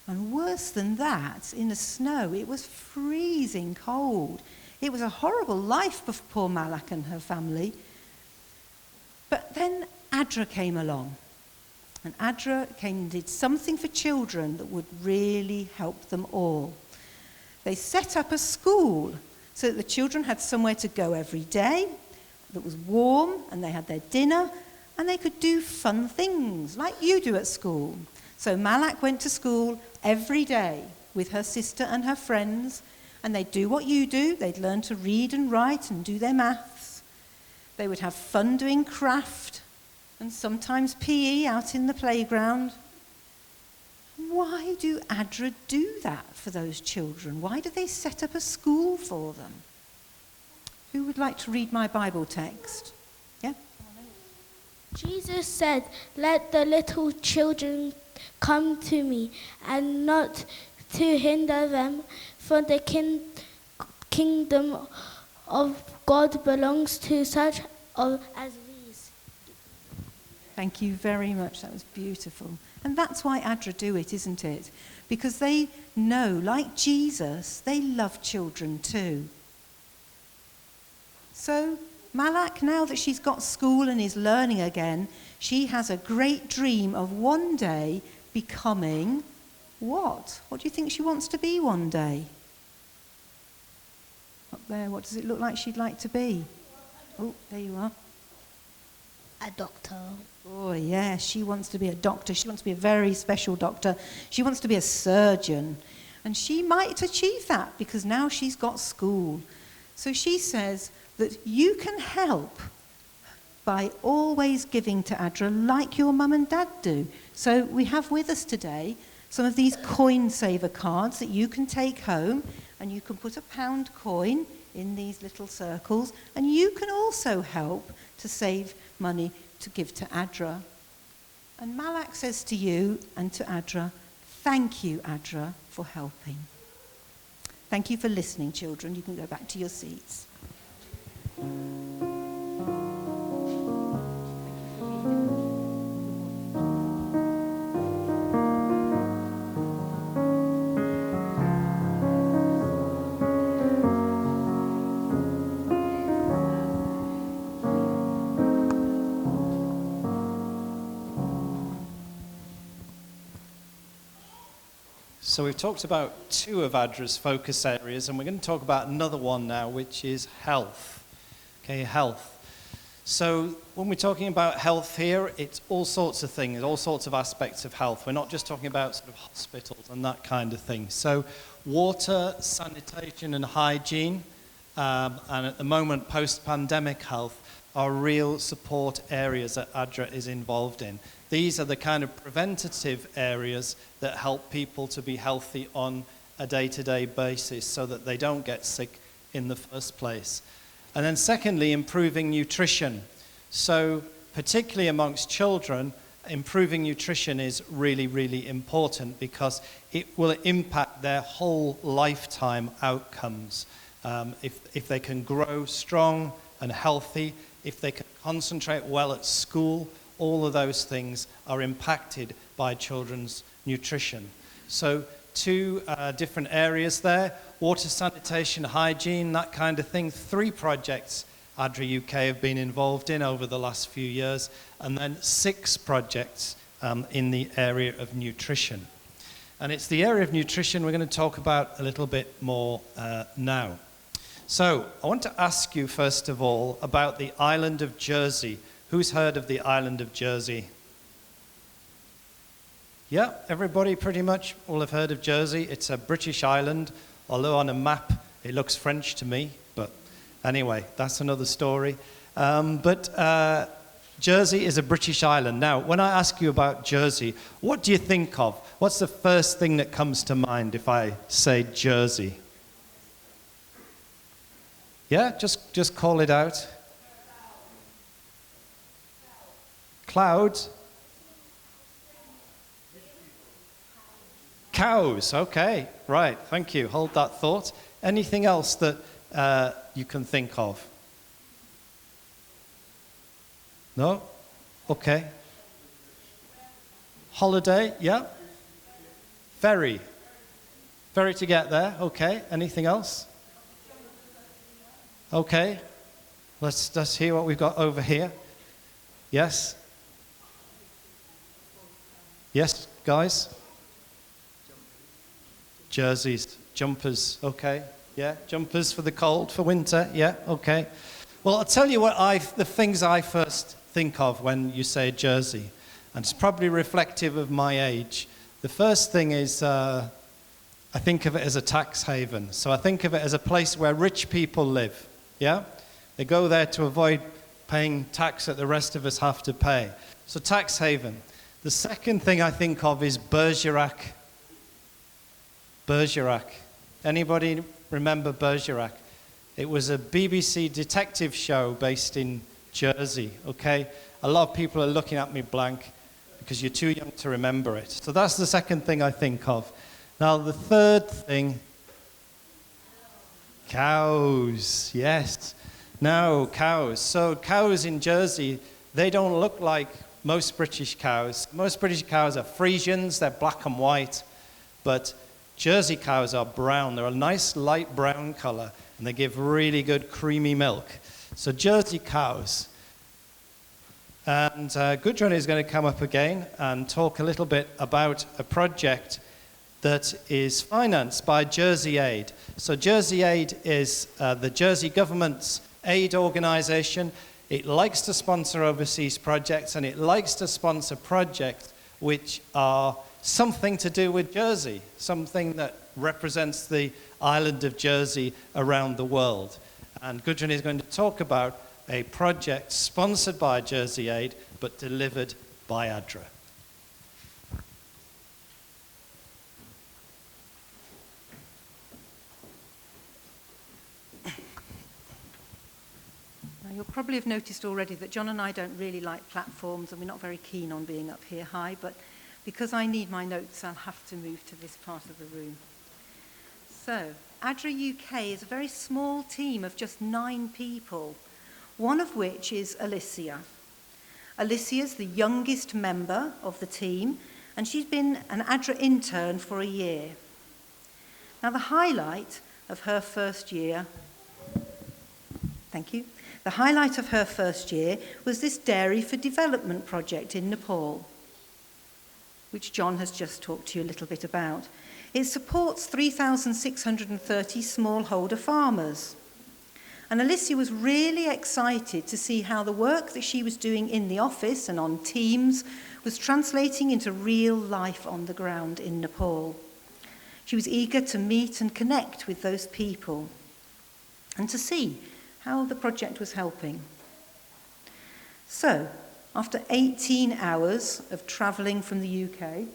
And worse than that, in the snow, it was freezing cold. It was a horrible life for poor Malak and her family. But then Adra came along. And Adra came and did something for children that would really help them all. They set up a school so that the children had somewhere to go every day that was warm, and they had their dinner, and they could do fun things like you do at school. So Malak went to school every day with her sister and her friends, and they'd do what you do. They'd learn to read and write and do their maths. They would have fun doing craft and sometimes PE out in the playground. Why do Adra do that for those children? Why do they set up a school for them? Who would like to read my Bible text? Yeah? Jesus said, "Let the little children come to me, and not to hinder them, for the kingdom of God belongs to such as these." Thank you very much. That was beautiful. And that's why Adra do it, isn't it? Because they know, like Jesus, they love children too. So Malak, now that she's got school and is learning again, she has a great dream of one day becoming what? What do you think she wants to be one day? Up there, what does it look like she'd like to be? Oh, there you are. A doctor. Oh, yeah, she wants to be a doctor. She wants to be a very special doctor. She wants to be a surgeon. And she might achieve that because now she's got school. So she says that you can help by always giving to Adra like your mum and dad do. So we have with us today some of these coin saver cards that you can take home, and you can put a £1 coin in these little circles, and you can also help to save money to give to Adra. And Malak says to you and to Adra, thank you, Adra, for helping. Thank you for listening, children. You can go back to your seats. So we've talked about two of Adra's focus areas, and we're going to talk about another one now, which is health. Okay, health. So when we're talking about health here, it's all sorts of things, all sorts of aspects of health. We're not just talking about sort of hospitals and that kind of thing. So water, sanitation and hygiene, and at the moment post-pandemic health, are real support areas that Adra is involved in. These are the kind of preventative areas that help people to be healthy on a day-to-day basis so that they don't get sick in the first place. And then secondly, improving nutrition. So particularly amongst children, improving nutrition is really, really important because it will impact their whole lifetime outcomes. If they can grow strong and healthy, if they can concentrate well at school, all of those things are impacted by children's nutrition. So two different areas there, water, sanitation, hygiene, that kind of thing. 3 projects ADRA UK have been involved in over the last few years, and then 6 projects in the area of nutrition. And it's the area of nutrition we're going to talk about a little bit more now. So I want to ask you, first of all, about the island of Jersey. Who's heard of the island of Jersey? Yeah, everybody pretty much will have heard of Jersey. It's a British island, although on a map it looks French to me. But anyway, that's another story. Jersey is a British island. Now, when I ask you about Jersey, what do you think of? What's the first thing that comes to mind if I say Jersey? Yeah, just call it out. Clouds. Cows, okay, right, thank you. Hold that thought. Anything else that you can think of? No? Okay. Holiday, yeah. Ferry. Ferry to get there, okay. Anything else? Okay. Let's hear what we've got over here. Yes? Yes, guys? Jerseys, jumpers, okay. Yeah, jumpers for the cold, for winter, yeah, okay. Well, I'll tell you what the things I first think of when you say Jersey, and it's probably reflective of my age. The first thing is I think of it as a tax haven. So I think of it as a place where rich people live, yeah? They go there to avoid paying tax that the rest of us have to pay. So tax haven. The second thing I think of is Bergerac. Bergerac. Anybody remember Bergerac? It was a BBC detective show based in Jersey, okay? A lot of people are looking at me blank because you're too young to remember it. So that's the second thing I think of. Now, the third thing, cows, yes. Now, cows. So cows in Jersey, they don't look like most British cows. Most British cows are Friesians, they're black and white, but Jersey cows are brown. They're a nice light brown color, and they give really good creamy milk. So Jersey cows. And Gudrun is going to come up again and talk a little bit about a project that is financed by Jersey Aid. So Jersey Aid is the Jersey government's aid organization. It likes to sponsor overseas projects, and it likes to sponsor projects which are something to do with Jersey, something that represents the island of Jersey around the world. And Gudrun is going to talk about a project sponsored by Jersey Aid, but delivered by ADRA. Now, you'll probably have noticed already that John and I don't really like platforms, and we're not very keen on being up here high, but because I need my notes, I'll have to move to this part of the room. So, ADRA UK is a very small team of just 9 people, one of which is Alicia. Alicia's the youngest member of the team, and she's been an ADRA intern for a year. Now, the highlight of her first year, thank you, the highlight of her first year was this Dairy for Development project in Nepal, which John has just talked to you a little bit about. It supports 3,630 smallholder farmers. And Alicia was really excited to see how the work that she was doing in the office and on Teams was translating into real life on the ground in Nepal. She was eager to meet and connect with those people and to see how the project was helping. So, after 18 hours of travelling from the UK,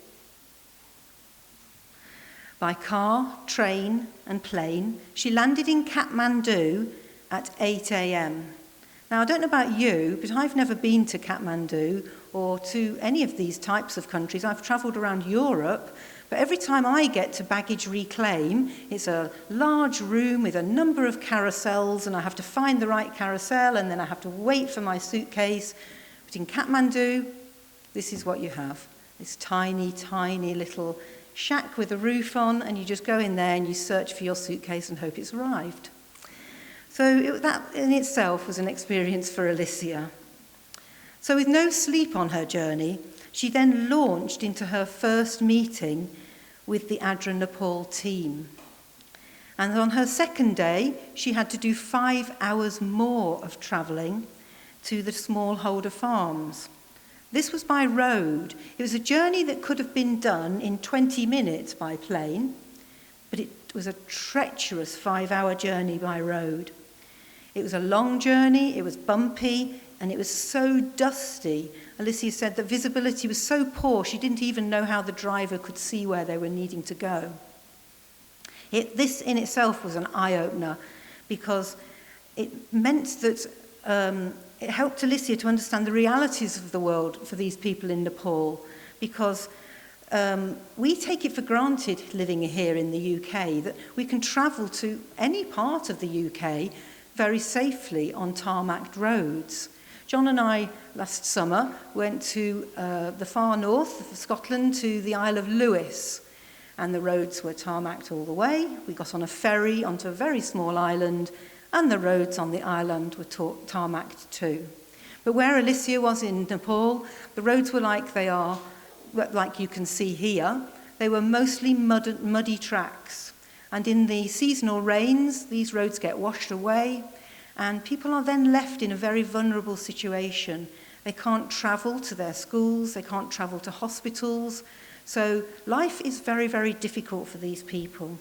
by car, train and plane, she landed in Kathmandu at 8 a.m. Now, I don't know about you, but I've never been to Kathmandu or to any of these types of countries. I've travelled around Europe, but every time I get to baggage reclaim, it's a large room with a number of carousels, and I have to find the right carousel, and then I have to wait for my suitcase. But in Kathmandu, this is what you have. This tiny, tiny little shack with a roof on, and you just go in there and you search for your suitcase and hope it's arrived. So that in itself was an experience for Alicia. So with no sleep on her journey, she then launched into her first meeting with the ADRA Nepal team. And on her second day, she had to do 5 hours more of travelling to the smallholder farms. This was by road. It was a journey that could have been done in 20 minutes by plane, but it was a treacherous 5-hour journey by road. It was a long journey, it was bumpy, and it was so dusty. Alicia said that visibility was so poor, she didn't even know how the driver could see where they were needing to go. This in itself was an eye-opener because it meant that it helped Alicia to understand the realities of the world for these people in Nepal, because we take it for granted living here in the UK that we can travel to any part of the UK very safely on tarmacked roads. John and I last summer went to the far north of Scotland to the Isle of Lewis, and the roads were tarmacked all the way. We got on a ferry onto a very small island, and the roads on the island were tarmacked too. But where Alicia was in Nepal, the roads were like they are, like you can see here. They were mostly muddy tracks. And in the seasonal rains, these roads get washed away, and people are then left in a very vulnerable situation. They can't travel to their schools, they can't travel to hospitals. So life is very, very difficult for these people.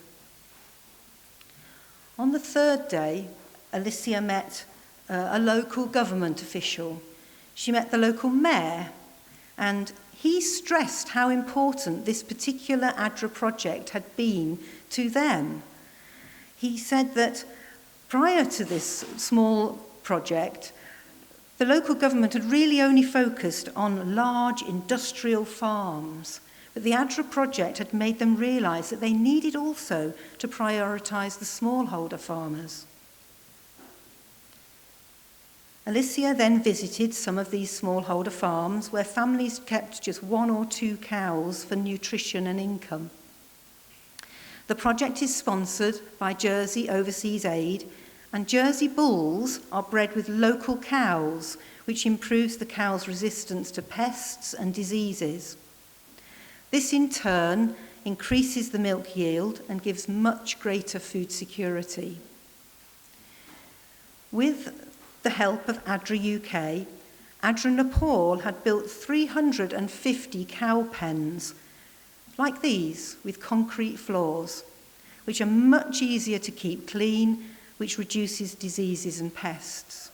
On the third day, Alicia met a local government official. She met the local mayor, and he stressed how important this particular ADRA project had been to them. He said that prior to this small project, the local government had really only focused on large industrial farms, but the ADRA project had made them realise that they needed also to prioritise the smallholder farmers. Alicia then visited some of these smallholder farms where families kept just 1 or 2 cows for nutrition and income. The project is sponsored by Jersey Overseas Aid, and Jersey bulls are bred with local cows, which improves the cow's resistance to pests and diseases. This in turn increases the milk yield and gives much greater food security. With the help of ADRA UK, ADRA Nepal had built 350 cow pens like these with concrete floors, which are much easier to keep clean, which reduces diseases and pests.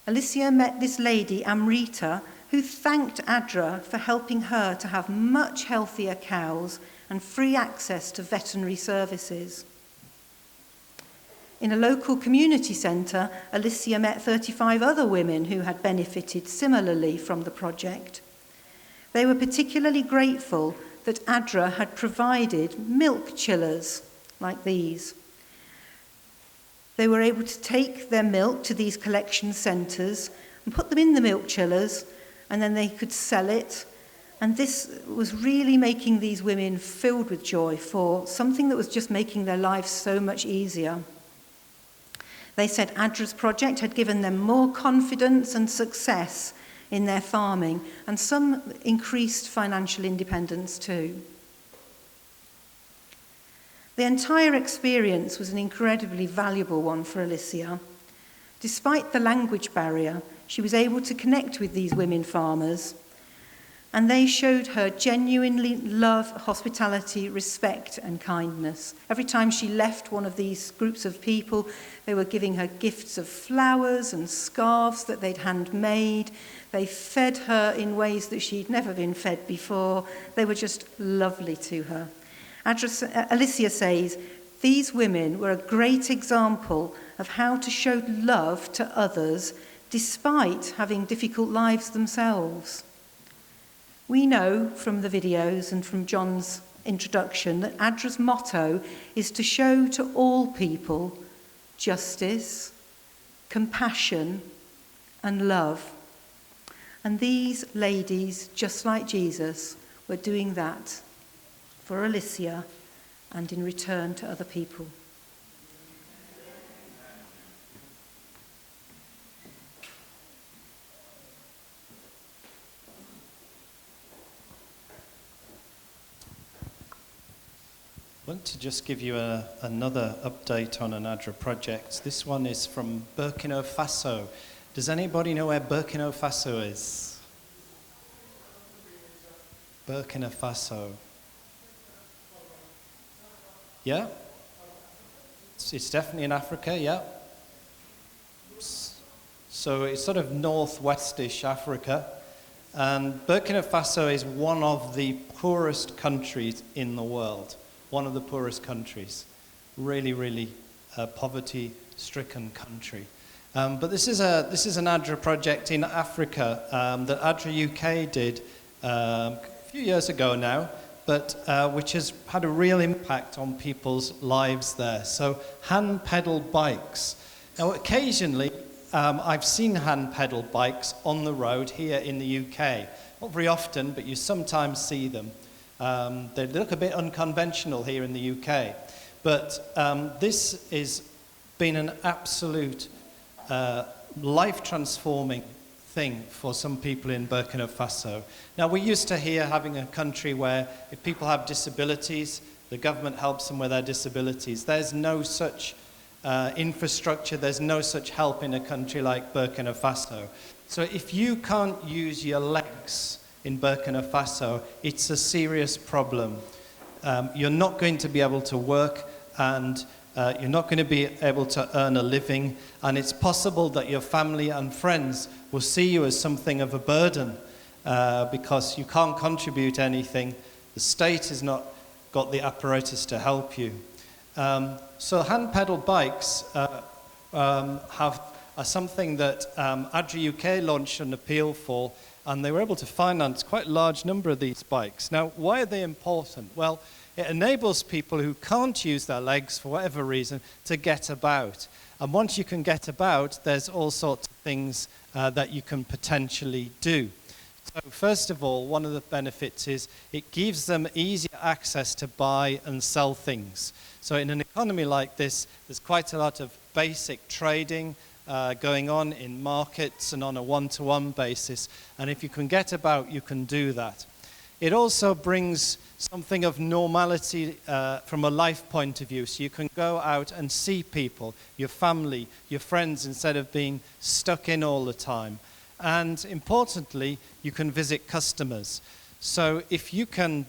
Alicia met this lady, Amrita, who thanked ADRA for helping her to have much healthier cows and free access to veterinary services. In a local community centre, Alicia met 35 other women who had benefited similarly from the project. They were particularly grateful that ADRA had provided milk chillers like these. They were able to take their milk to these collection centres and put them in the milk chillers, and then they could sell it. And this was really making these women filled with joy for something that was just making their lives so much easier. They said ADRA's project had given them more confidence and success in their farming, and some increased financial independence too. The entire experience was an incredibly valuable one for Alicia. Despite the language barrier, she was able to connect with these women farmers, and they showed her genuinely love, hospitality, respect, and kindness. Every time she left one of these groups of people, they were giving her gifts of flowers and scarves that they'd handmade. They fed her in ways that she'd never been fed before. They were just lovely to her. Alicia says, these women were a great example of how to show love to others despite having difficult lives themselves. We know from the videos and from John's introduction that ADRA's motto is to show to all people justice, compassion, and love. And these ladies, just like Jesus, were doing that for Alicia and in return to other people. want to just give you another update on an ADRA project. This one is from Burkina Faso. Does anybody know where Burkina Faso is? Burkina Faso. Yeah? It's definitely in Africa, yeah? So it's sort of northwestish Africa. And Burkina Faso is one of the poorest countries in the world. One of the poorest countries. Really, really poverty-stricken country. But this is an ADRA project in Africa that ADRA UK did a few years ago now, but which has had a real impact on people's lives there. So hand pedal bikes. Now occasionally I've seen hand pedal bikes on the road here in the UK. Not very often, but you sometimes see them. They look a bit unconventional here in the UK. But this has been an absolute life-transforming thing for some people in Burkina Faso. Now, we're used to here having a country where if people have disabilities, the government helps them with their disabilities. There's no such infrastructure, there's no such help in a country like Burkina Faso. So if you can't use your legs in Burkina Faso, it's a serious problem. You're not going to be able to work, and you're not going to be able to earn a living, and it's possible that your family and friends will see you as something of a burden because you can't contribute anything. The state has not got the apparatus to help you. So hand pedal bikes are something that ADRA UK launched an appeal for, and they were able to finance quite a large number of these bikes. Now, why are they important? Well, it enables people who can't use their legs for whatever reason to get about. And once you can get about, there's all sorts of things that you can potentially do. So first of all, one of the benefits is it gives them easier access to buy and sell things. So in an economy like this, there's quite a lot of basic trading going on in markets and on a one-to-one basis. And if you can get about, you can do that. It also brings something of normality from a life point of view. So you can go out and see people, your family, your friends, instead of being stuck in all the time. And importantly, you can visit customers. So if you can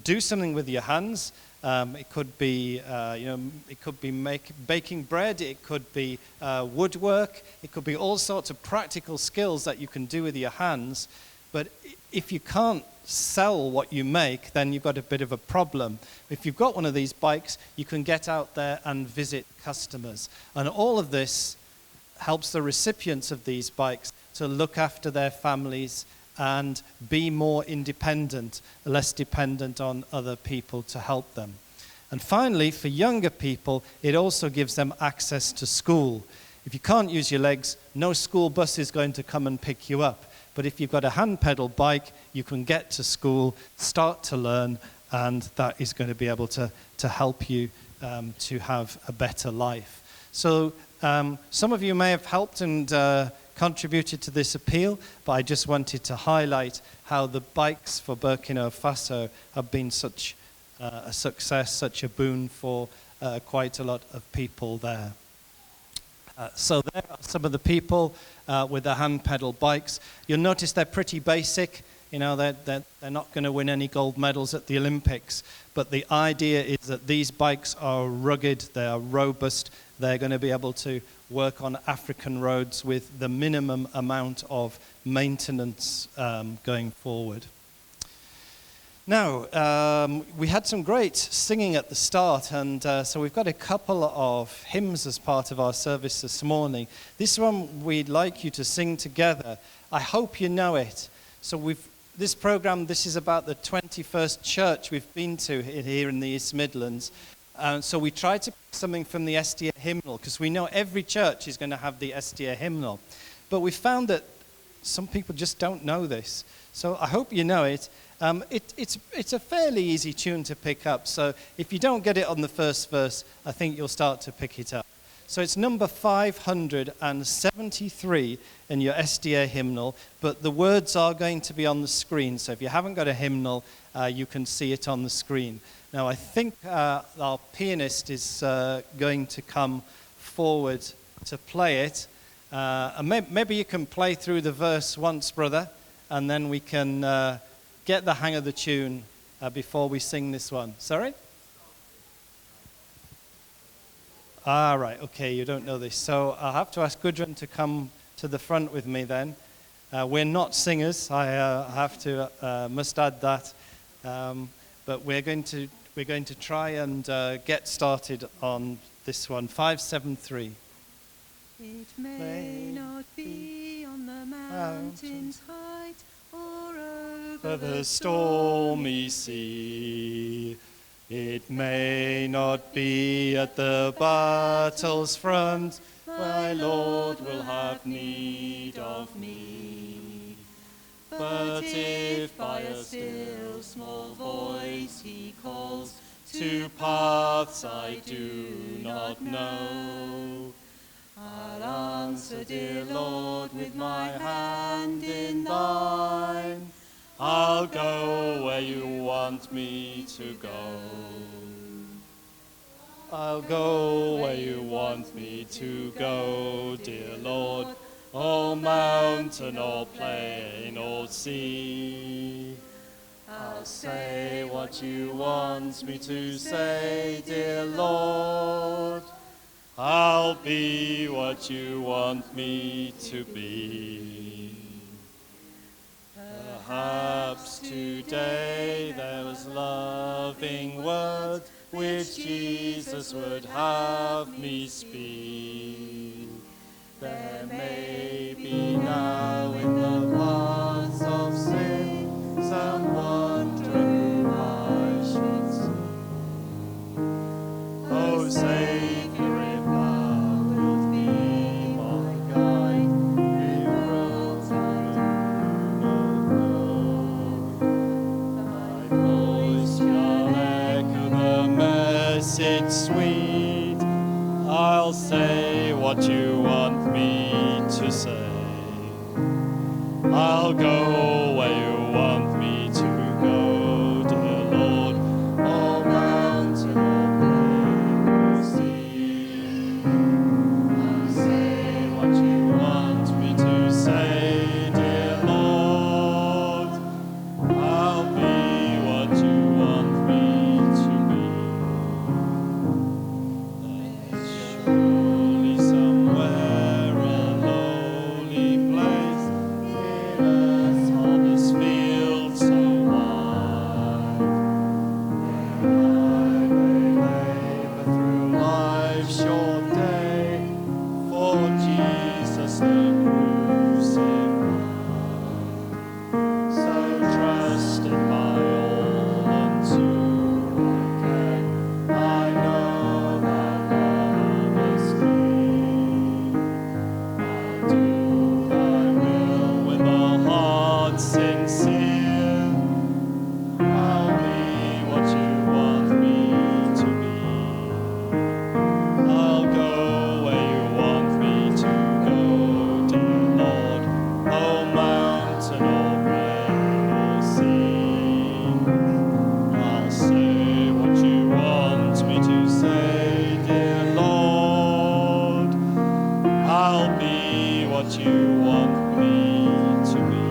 do something with your hands. It could be, it could be baking bread. It could be woodwork. It could be all sorts of practical skills that you can do with your hands. But if you can't sell what you make, then you've got a bit of a problem. If you've got one of these bikes, you can get out there and visit customers. And all of this helps the recipients of these bikes to look after their families and be more independent, less dependent on other people to help them. And finally, for younger people, it also gives them access to school. If you can't use your legs, no school bus is going to come and pick you up. But if you've got a hand pedal bike, you can get to school, start to learn, and that is going to be able to help you to have a better life. So some of you may have helped and contributed to this appeal, but I just wanted to highlight how the bikes for Burkina Faso have been such a success, such a boon for quite a lot of people there. So there are some of the people with the hand pedal bikes. You'll notice they're pretty basic. You know, they're not going to win any gold medals at the Olympics, but the idea is that these bikes are rugged, they are robust, they're going to be able to work on African roads with the minimum amount of maintenance going forward. Now, we had some great singing at the start, and so we've got a couple of hymns as part of our service this morning. This one we'd like you to sing together. I hope you know it. So this program, this is about the 21st church we've been to here in the East Midlands. So we tried to pick something from the SDA hymnal, because we know every church is going to have the SDA hymnal. But we found that some people just don't know this. So I hope you know it. It's a fairly easy tune to pick up. So if you don't get it on the first verse, I think you'll start to pick it up. So it's number 573 in your SDA hymnal, but the words are going to be on the screen. So if you haven't got a hymnal, you can see it on the screen. Now I think our pianist is going to come forward to play it. And maybe you can play through the verse once, brother, and then we can get the hang of the tune before we sing this one. Sorry? Right, okay, you don't know this. So I'll have to ask Gudrun to come to the front with me then. We're not singers, I must add that. But we're going to try and get started on this one, 573. It may not be on the mountain's height or over the stormy sea. It may not be at the battle's front, my Lord will have need of me. But if by a still small voice he calls to paths I do not know, I'll answer, dear Lord, with my hand in thine. I'll go where you want me to go. I'll go where you want me to go, dear Lord, or mountain or plain or sea. I'll say what you want me to say, dear Lord. I'll be what you want me to be. Perhaps today there was loving word which Jesus would have me speak. There may be now in the paths of sin some wondering whom I should see. Oh, Savior, if thou wilt be my guide, in roads I do not know, thy voice shall echo the message sweet. I'll say what you want me to say. I'll go where you want me to go, dear Lord, or mountain or plain or sea. I'll say what you want me to say, dear Lord. I'll be what you want me to be. There's surely somewhere a lowly place in earth's harvest field so wide. There I may labor through life's short day for Jesus the crucified. So trust in my all unto thy care. I know that love is clean. I'll do thy will with a heart sincere. I'll be what you want me to be. I'll go where you want me to go, dear Lord, oh mountain or plain or sea. I'll say what you want me to say, dear Lord. I'll be what you want me to be.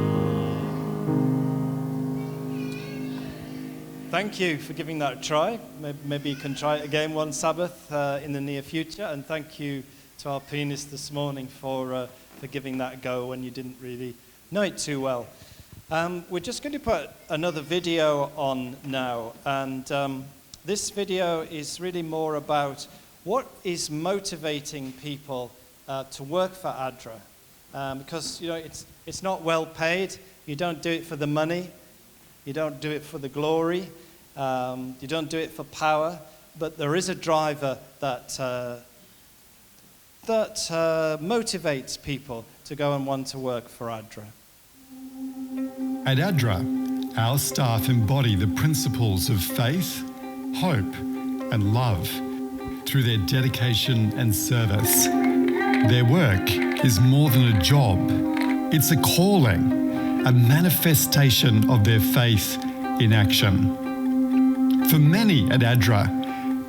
Thank you for giving that a try. Maybe you can try it again one Sabbath in the near future. And thank you to our pianist this morning for giving that a go when you didn't really know it too well. We're just going to put another video on now. And this video is really more about what is motivating people to work for ADRA. Because it's not well paid. You don't do it for the money. You don't do it for the glory. You don't do it for power. But there is a driver that motivates people to go and want to work for ADRA. At ADRA, our staff embody the principles of faith, hope, and love through their dedication and service. Their work is more than a job. It's a calling, a manifestation of their faith in action. For many at ADRA,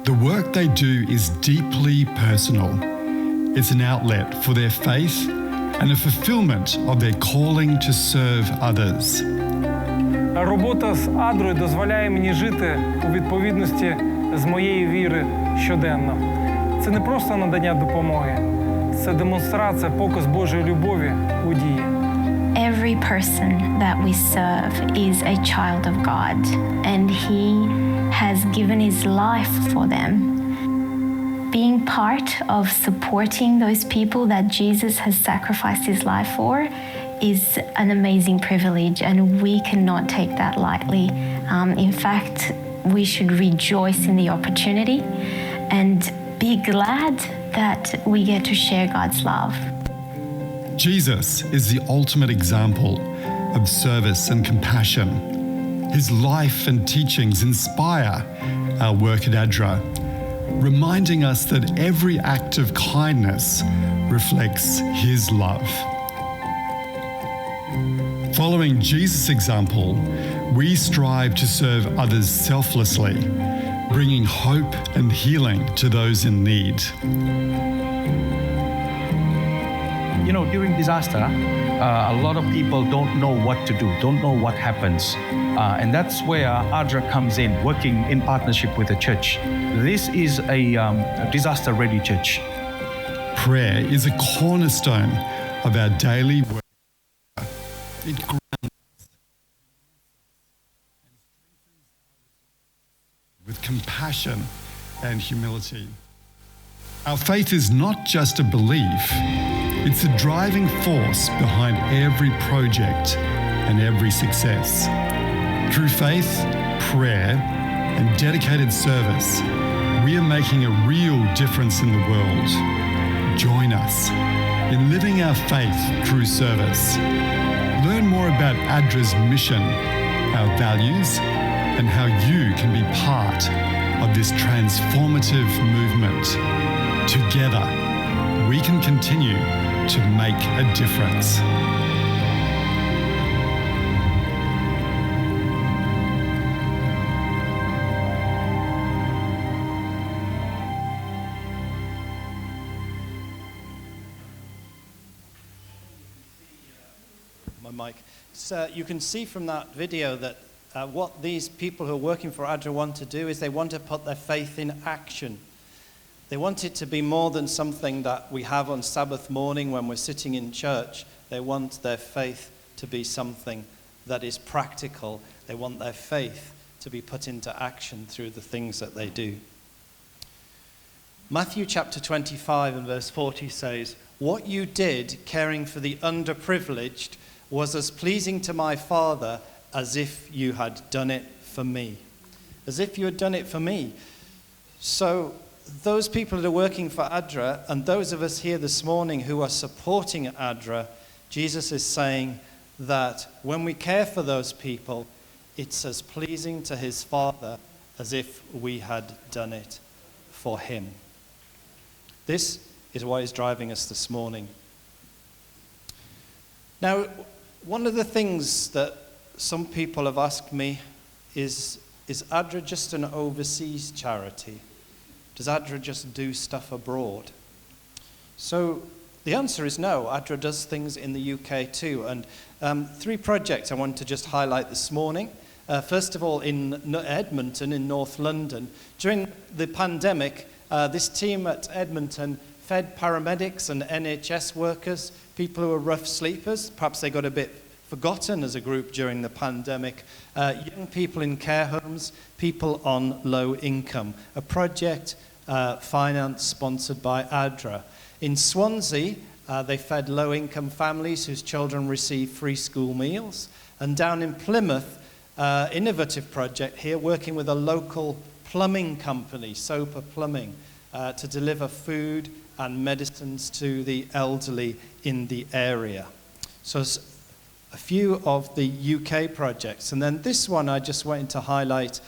the work they do is deeply personal. It's an outlet for their faith and a fulfillment of their calling to serve others. Робота з Адрою дозволяє мені жити у відповідності з моєї віри щоденно. Це не просто надання допомоги, це демонстрація, показ Божої любові у дії. Every person that we serve is a child of God, and He has given His life for them. Being part of supporting those people that Jesus has sacrificed His life for is an amazing privilege, and we cannot take that lightly. In fact, we should rejoice in the opportunity and be glad that we get to share God's love. Jesus is the ultimate example of service and compassion. His life and teachings inspire our work at ADRA, reminding us that every act of kindness reflects His love. Following Jesus' example, we strive to serve others selflessly, bringing hope and healing to those in need. You know, during disaster, a lot of people don't know what to do, don't know what happens. And that's where ADRA comes in, working in partnership with the church. This is a disaster-ready church. Prayer is a cornerstone of our daily work. It grounds with compassion and humility. Our faith is not just a belief, it's a driving force behind every project and every success. Through faith, prayer, and dedicated service, we are making a real difference in the world. Join us in living our faith through service. Learn more about ADRA's mission, our values, and how you can be part of this transformative movement. Together, we can continue to make a difference. My mic. So you can see from that video that what these people who are working for ADRA want to do is they want to put their faith in action. They want it to be more than something that we have on Sabbath morning when we're sitting in church. They want their faith to be something that is practical. They want their faith to be put into action through the things that they do. Matthew chapter 25 and verse 40 says, "What you did caring for the underprivileged was as pleasing to my Father as if you had done it for me." As if you had done it for me. So those people that are working for ADRA and those of us here this morning who are supporting ADRA, Jesus is saying that when we care for those people, it's as pleasing to His Father as if we had done it for Him. This is what is driving us this morning. Now, one of the things that some people have asked me is ADRA just an overseas charity? Does ADRA just do stuff abroad? So the answer is no. ADRA does things in the UK too. And 3 projects I want to just highlight this morning. First of all, in Edmonton, in North London. During the pandemic, this team at Edmonton fed paramedics and NHS workers, people who were rough sleepers. Perhaps they got a bit forgotten as a group during the pandemic. Young people in care homes, people on low income. A project financed, sponsored by ADRA. In Swansea, they fed low-income families whose children receive free school meals. And down in Plymouth, innovative project here, working with a local plumbing company, Soper Plumbing, to deliver food and medicines to the elderly in the area. So a few of the UK projects. And then this one I just wanted to highlight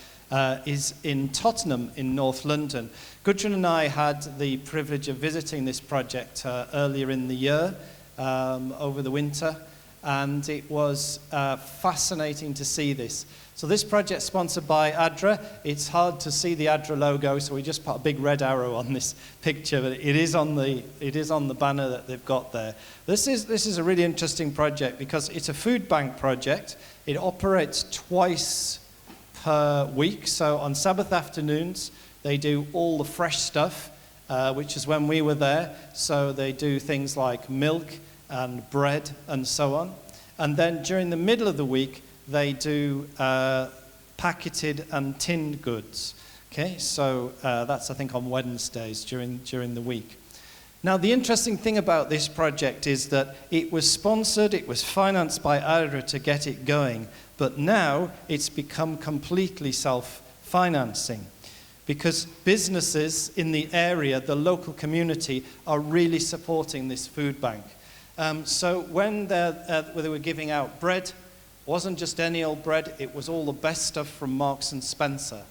is in Tottenham in North London. Gudrun and I had the privilege of visiting this project earlier in the year, over the winter, and it was fascinating to see this. So this project is sponsored by ADRA. It's hard to see the ADRA logo, so we just put a big red arrow on this picture, but it is on the banner that they've got there. This is a really interesting project because it's a food bank project. It operates twice per week. So on Sabbath afternoons, they do all the fresh stuff, which is when we were there. So they do things like milk and bread and so on. And then during the middle of the week, they do packeted and tinned goods. Okay, so that's, I think, on Wednesdays during the week. Now, the interesting thing about this project is that it was sponsored, it was financed by ADRA to get it going, but now it's become completely self-financing because businesses in the area, the local community, are really supporting this food bank. So when they were giving out bread, it wasn't just any old bread, it was all the best stuff from Marks and Spencer.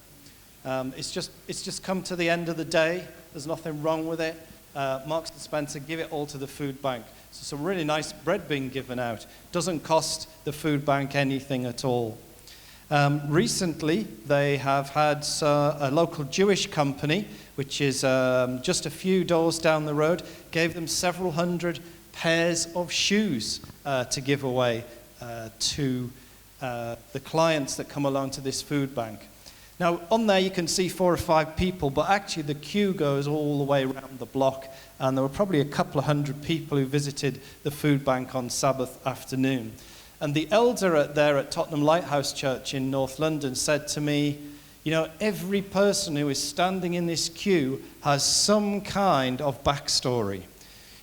It's just come to the end of the day, there's nothing wrong with it. Marks and Spencer give it all to the food bank. So some really nice bread being given out. Doesn't cost the food bank anything at all. Recently, they have had a local Jewish company, which is just a few doors down the road, gave them several hundred pairs of shoes to give away to the clients that come along to this food bank. Now, on there you can see 4 or 5 people, but actually the queue goes all the way around the block, and there were probably a couple of hundred people who visited the food bank on Sabbath afternoon. And the elder there at Tottenham Lighthouse Church in North London said to me, you know, every person who is standing in this queue has some kind of backstory.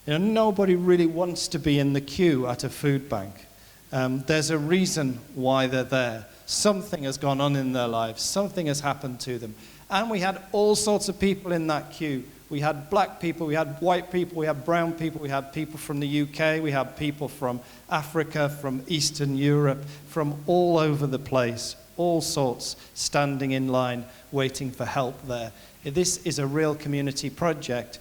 You know, nobody really wants to be in the queue at a food bank. There's a reason why they're there. Something has gone on in their lives. Something has happened to them. And we had all sorts of people in that queue. We had black people, we had white people, we had brown people, we had people from the UK, we had people from Africa, from Eastern Europe, from all over the place, all sorts standing in line waiting for help there. This is a real community project.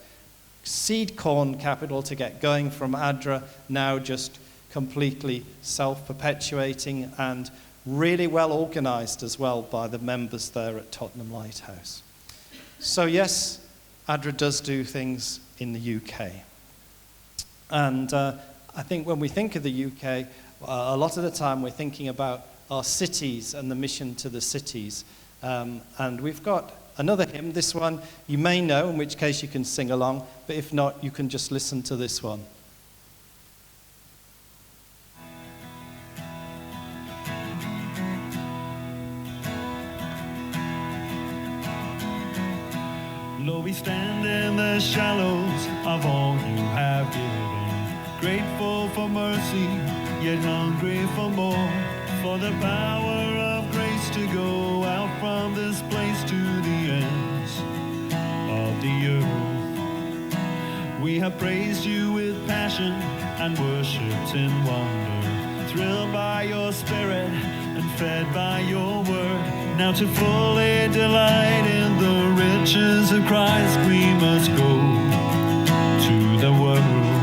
Seed corn capital to get going from ADRA, now just completely self-perpetuating and really well organized as well by the members there at Tottenham Lighthouse. So yes, ADRA does do things in the UK. And I think when we think of the UK, a lot of the time we're thinking about our cities and the mission to the cities. And we've got another hymn, this one you may know, in which case you can sing along, but if not, you can just listen to this one. Lord, we stand in the shallows of all you have given, grateful for mercy, yet hungry for more, for the power of grace to go out from this place to the ends of the earth. We have praised you with passion and worshipped in wonder, thrilled by your spirit and fed by your word. Now to fully delight in the riches of Christ, we must go to the world.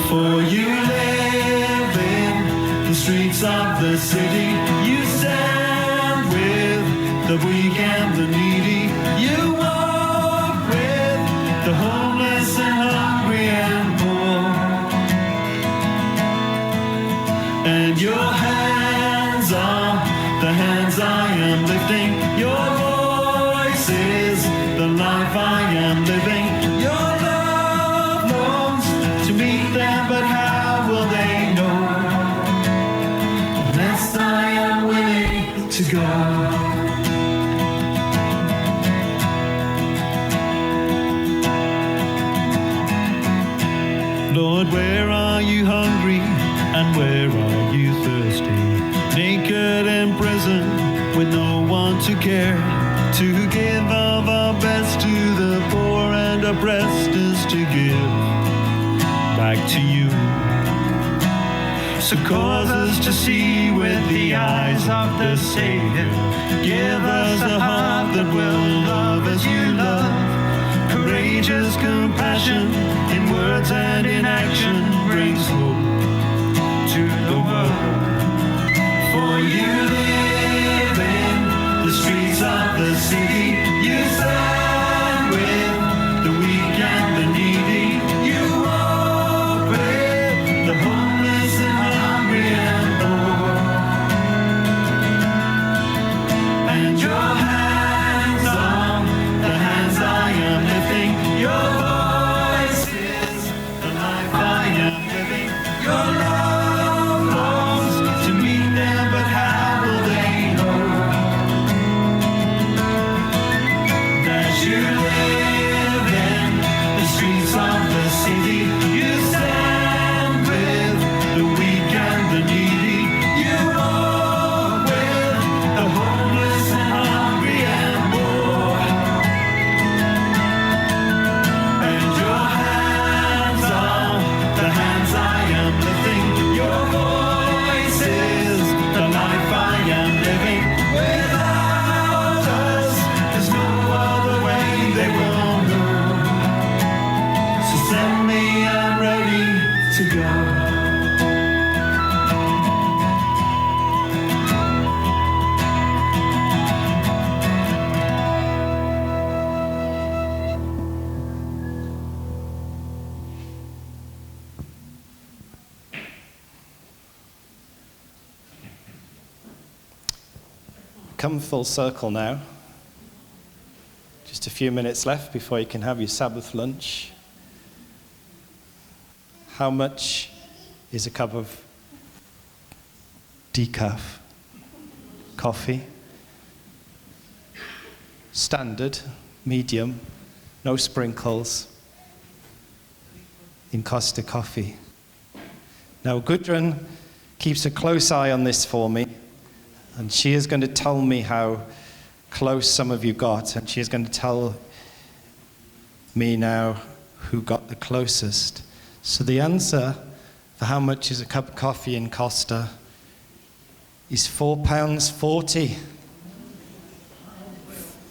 For you live in the streets of the city, you stand with the weak and the needy, you walk with the homeless and hungry and poor, and your hands are the hands I am lifting, your voice is the life I am living. Your love longs to meet them, but how will they know unless I am willing to go? Lord, where are you hungry and where are you thirsty? Naked in prison with no one to care, to give of our best to the poor and oppressed is to give back to you. So cause us to see with the eyes of the Savior. Give us a heart that will love as you love. Courageous compassion in words and in action brings hope to the world. For you live in the streets of the city. You stand with the weak and the needy. You walk with the homeless and hungry and poor. And your hands on the hands I am lifting. Your voice is the life I am living. Your love longs to meet them, but how will they know that you live in the streets of the city? You stand with the weak and the needy. You walk with the homeless and hungry and poor. And your hands are the hands I am lifting. Your voice is the life I am living. Without us, there's no other way they will know. So send me, I'm ready to go. Come full circle now. Just a few minutes left before you can have your Sabbath lunch. How much is a cup of decaf coffee? Standard, medium, no sprinkles, in Costa Coffee. Now Gudrun keeps a close eye on this for me, and she is going to tell me how close some of you got, and she is going to tell me now who got the closest. So the answer for how much is a cup of coffee in Costa is £4.40.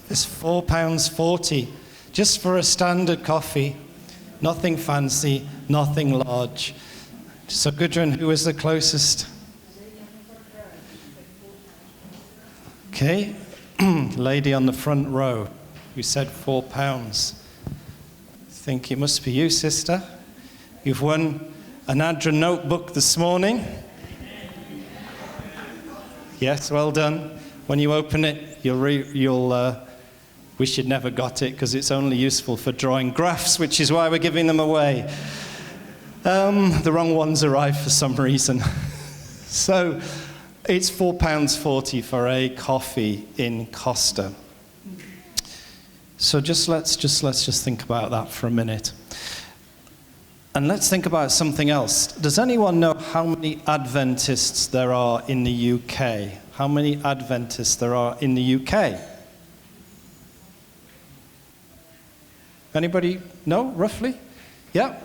It's £4.40 just for a standard coffee. Nothing fancy, nothing large. So Gudrun, who is the closest? Okay, lady on the front row who said £4. I think it must be you, sister. You've won an Adra notebook this morning. Yes, well done. When you open it, you'll wish you'd never got it, because it's only useful for drawing graphs, which is why we're giving them away. The wrong ones arrived for some reason. So it's £4.40 for a coffee in Costa. So let's just think about that for a minute. And let's think about something else. Does anyone know how many Adventists there are in the UK? How many Adventists there are in the UK? Anybody know, roughly? Yeah?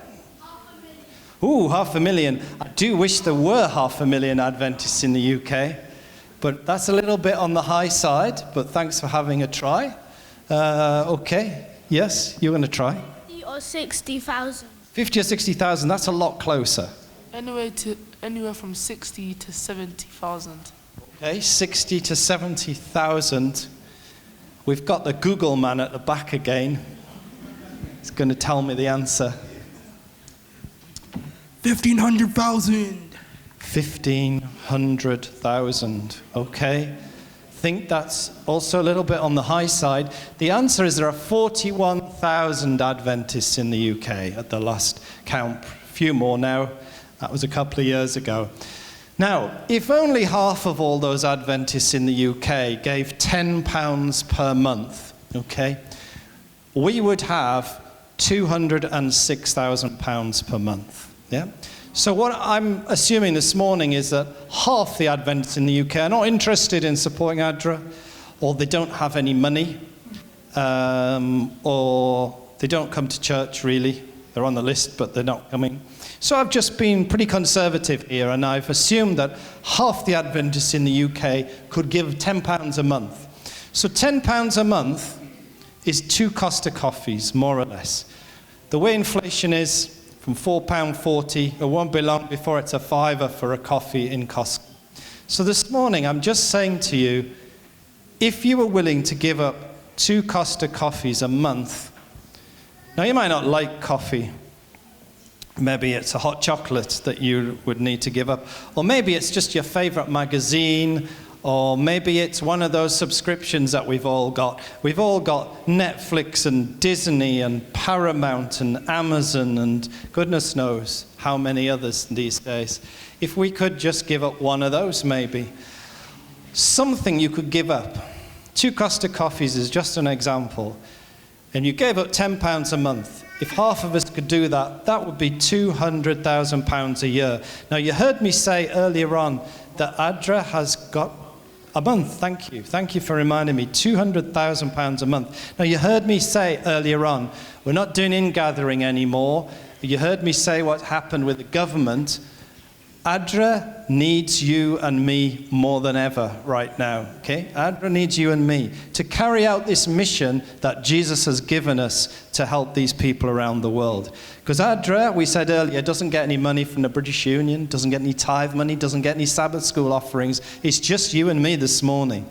Ooh, 500,000. I do wish there were 500,000 Adventists in the UK, but that's a little bit on the high side, but thanks for having a try. Okay, yes, you're going to try. 50 or 60,000. 50 or 60,000, that's a lot closer. Anywhere from 60 to 70,000. Okay, 60 to 70,000. We've got the Google man at the back again. He's going to tell me the answer. 1,500,000. 1,500,000, okay. Think that's also a little bit on the high side. The answer is there are 41,000 Adventists in the UK at the last count. A few more now. That was a couple of years ago. Now, if only half of all those Adventists in the UK gave £10 per month, okay, we would have £206,000 per month, yeah? So what I'm assuming this morning is that half the Adventists in the UK are not interested in supporting ADRA, or they don't have any money, or they don't come to church really, They're on the list, but they're not coming. So I've just been pretty conservative here, and I've assumed that half the Adventists in the UK could give £10 a month. So £10 a month is 2 Costa coffees, more or less. The way inflation is, from £4.40, it won't be long before it's a £5 for a coffee in Costco. So this morning, I'm just saying to you, if you were willing to give up 2 Costa coffees a month, now you might not like coffee. Maybe it's a hot chocolate that you would need to give up. Or maybe it's just your favorite magazine, or maybe it's one of those subscriptions that we've all got. We've all got Netflix and Disney and Paramount and Amazon and goodness knows how many others these days. If we could just give up one of those, maybe. Something you could give up. 2 Costa coffees is just an example. And you gave up £10 a month. If half of us could do that, that would be £200,000 a year. Now, you heard me say earlier on that ADRA has got a month. Thank you. Thank you for reminding me. £200,000 a month. Now, you heard me say earlier on, we're not doing in-gathering anymore. You heard me say what happened with the government. ADRA needs you and me more than ever right now, okay? ADRA needs you and me to carry out this mission that Jesus has given us to help these people around the world. Because ADRA, we said earlier, doesn't get any money from the British Union, doesn't get any tithe money, doesn't get any Sabbath school offerings. It's just you and me this morning.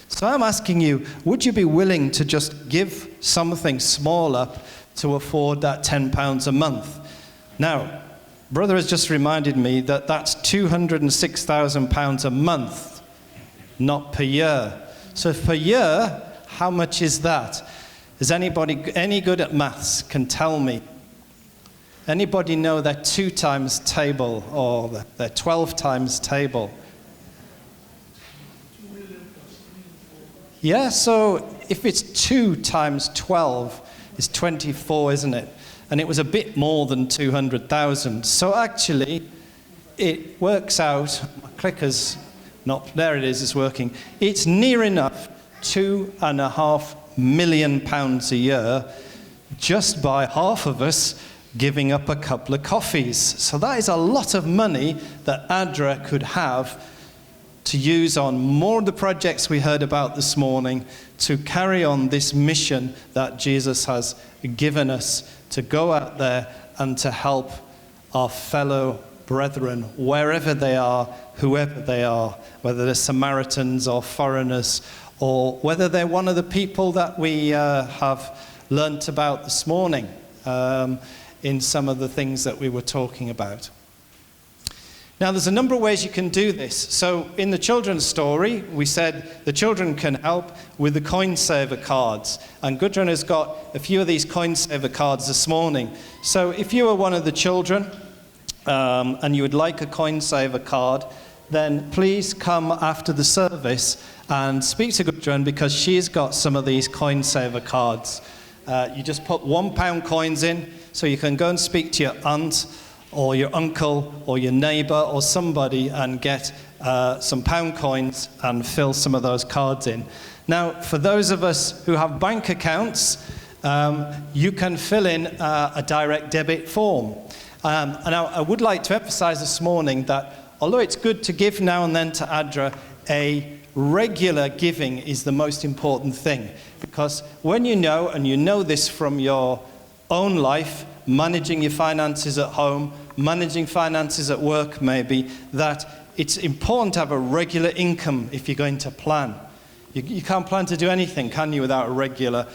So I'm asking you, would you be willing to just give something small up to afford that £10 a month? Now, Brother has just reminded me that that's £206,000 a month, not per year. So per year, how much is that? Is anybody any good at maths can tell me? Anybody know their 2 times table or their 12 times table? Yeah, so if it's 2 times 12, it's 24, isn't it? And it was a bit more than 200,000. So actually, it works out, my clicker's not, there it is, it's working. It's near enough £2.5 million a year just by half of us giving up a couple of coffees. So that is a lot of money that ADRA could have to use on more of the projects we heard about this morning to carry on this mission that Jesus has given us to go out there and to help our fellow brethren, wherever they are, whoever they are, whether they're Samaritans or foreigners, or whether they're one of the people that we have learnt about this morning in some of the things that we were talking about. Now, there's a number of ways you can do this. So in the children's story, we said the children can help with the coin saver cards. And Gudrun has got a few of these coin saver cards this morning. So if you are one of the children and you would like a coin saver card, then please come after the service and speak to Gudrun because she's got some of these coin saver cards. You just put £1 coins in, so you can go and speak to your aunt or your uncle or your neighbour or somebody and get some pound coins and fill some of those cards in. Now, for those of us who have bank accounts, you can fill in a direct debit form. And I would like to emphasise this morning that although it's good to give now and then to ADRA, a regular giving is the most important thing. Because when you know, and you know this from your own life, managing your finances at home, managing finances at work maybe, that it's important to have a regular income if you're going to plan. You can't plan to do anything, can you, without a regular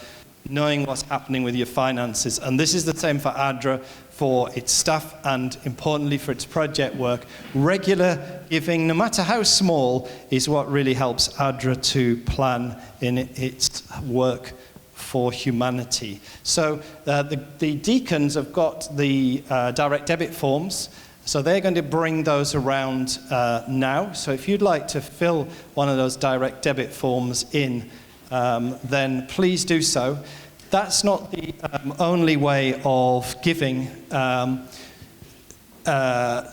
knowing what's happening with your finances. And this is the same for ADRA, for its staff, and importantly for its project work. Regular giving, no matter how small, is what really helps ADRA to plan in its work for humanity. So the deacons have got the direct debit forms, so they're going to bring those around now. So if you'd like to fill one of those direct debit forms in, then please do so. That's not the only way of giving.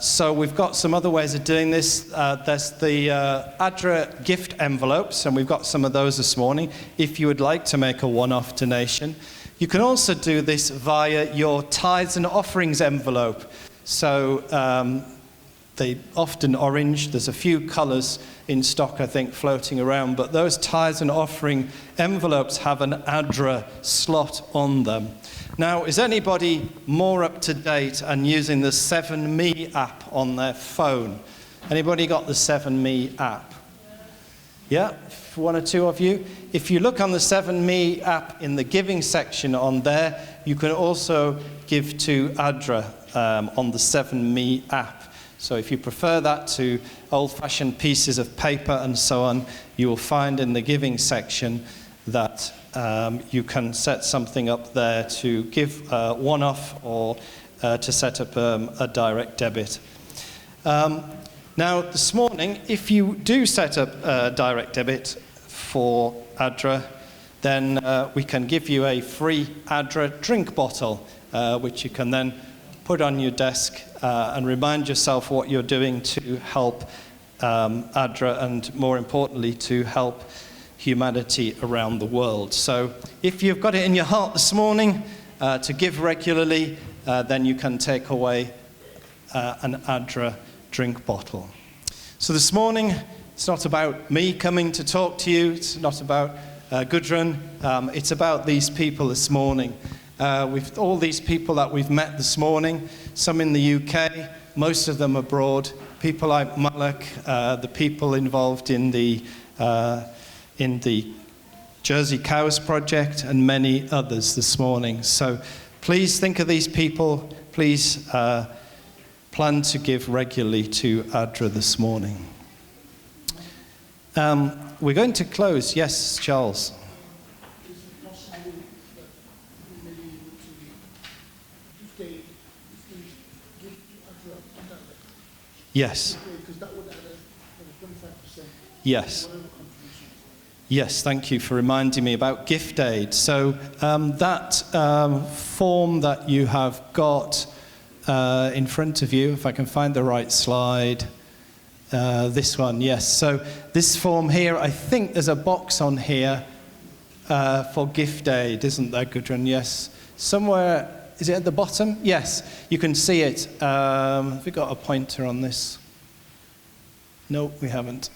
So we've got some other ways of doing this. There's the ADRA gift envelopes, and we've got some of those this morning. If you would like to make a one-off donation, You can also do this via your tithes and offerings envelope. So they often orange. There's a few colours in stock, I think, floating around. But those tithes and offering envelopes have an ADRA slot on them. Now, is anybody more up to date and using the 7Me app on their phone? Anybody got the 7Me app? Yeah, one or two of you. If you look on the 7Me app in the giving section on there, you can also give to ADRA on the 7Me app. So if you prefer that to old-fashioned pieces of paper and so on, you will find in the giving section that you can set something up there to give one-off or to set up a direct debit. Now, this morning, if you do set up a direct debit for ADRA, then we can give you a free ADRA drink bottle, which you can then put on your desk and remind yourself what you're doing to help ADRA and, more importantly, to help humanity around the world. So if you've got it in your heart this morning to give regularly, then you can take away an ADRA drink bottle. So this morning, it's not about me coming to talk to you. It's not about Gudrun. It's about these people this morning. With all these people that we've met this morning, some in the UK, most of them abroad, people like Malak, the people involved in the Jersey Cows Project, and many others this morning. So please think of these people. Please plan to give regularly to ADRA this morning. We're going to close. Yes, Charles. Yes. Yes. Yes, thank you for reminding me about gift aid. So that form that you have got in front of you, if I can find the right slide, this one, yes. So this form here, I think there's a box on here for gift aid, isn't there, Gudrun? Yes. Somewhere, is it at the bottom? Yes, you can see it. Have we got a pointer on this? No, we haven't.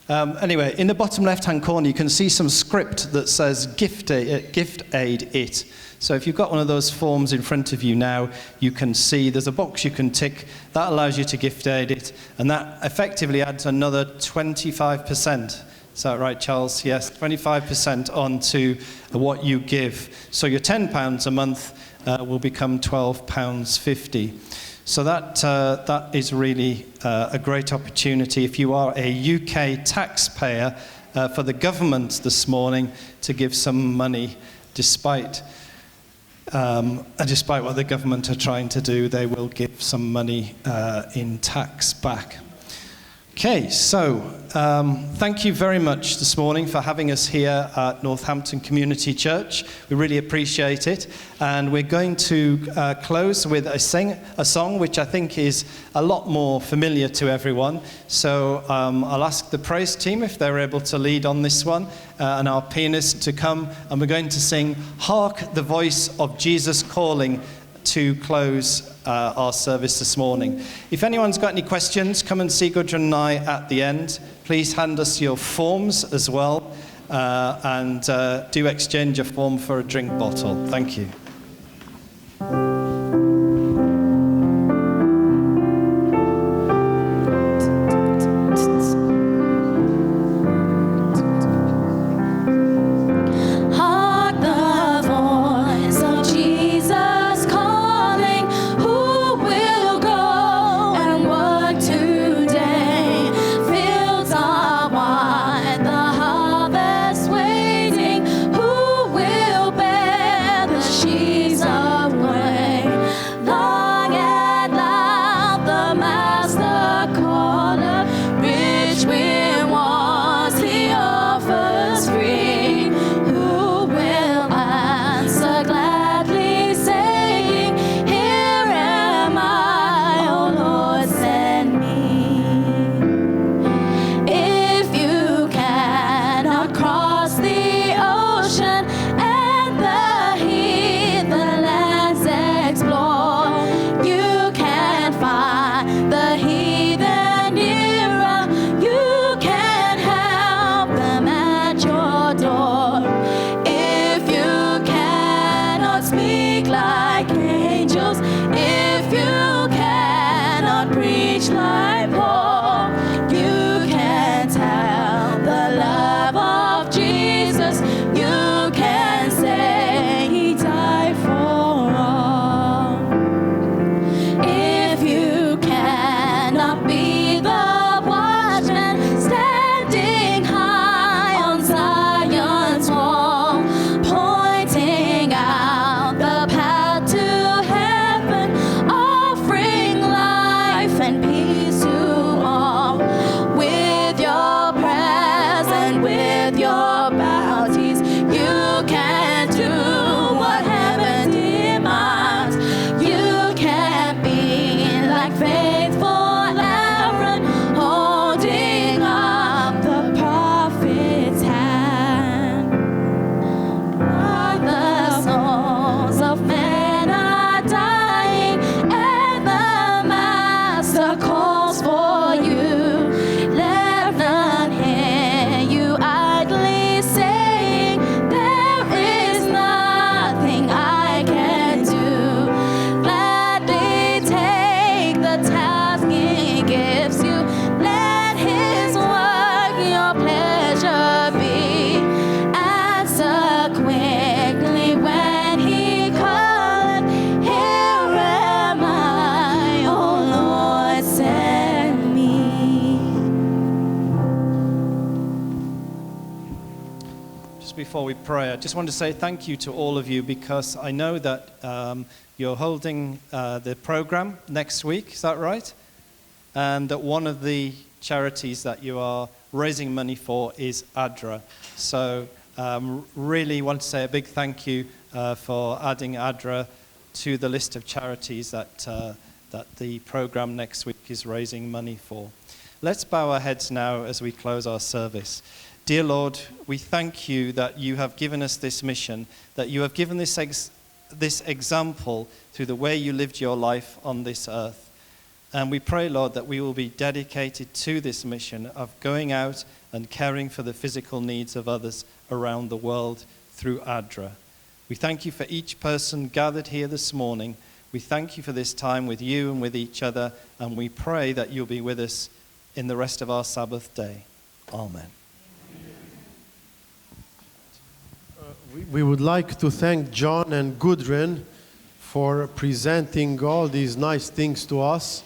Anyway, in the bottom left-hand corner, you can see some script that says gift aid it. So if you've got one of those forms in front of you now, you can see there's a box you can tick. That allows you to gift aid it, and that effectively adds another 25%. Is that right, Charles? Yes, 25% onto what you give. So your £10 a month will become £12.50. So that is really a great opportunity if you are a UK taxpayer for the government this morning to give some money despite what the government are trying to do. They will give some money in tax back. Okay, so thank you very much this morning for having us here at Northampton Community Church. We really appreciate it. And we're going to close with a song which I think is a lot more familiar to everyone. So I'll ask the praise team if they're able to lead on this one, and our pianist to come. And we're going to sing Hark the Voice of Jesus Calling to close our service this morning. If anyone's got any questions, come and see Gudrun and I at the end. Please hand us your forms as well, and do exchange a form for a drink bottle. Thank you. She before we pray, I just want to say thank you to all of you, because I know that you're holding the program next week, is that right? And that one of the charities that you are raising money for is ADRA. So really want to say a big thank you for adding ADRA to the list of charities that the program next week is raising money for. Let's bow our heads now as we close our service. Dear Lord, we thank you that you have given us this mission, that you have given this example through the way you lived your life on this earth. And we pray, Lord, that we will be dedicated to this mission of going out and caring for the physical needs of others around the world through ADRA. We thank you for each person gathered here this morning. We thank you for this time with you and with each other, and we pray that you'll be with us in the rest of our Sabbath day. Amen. We would like to thank John and Gudrun for presenting all these nice things to us.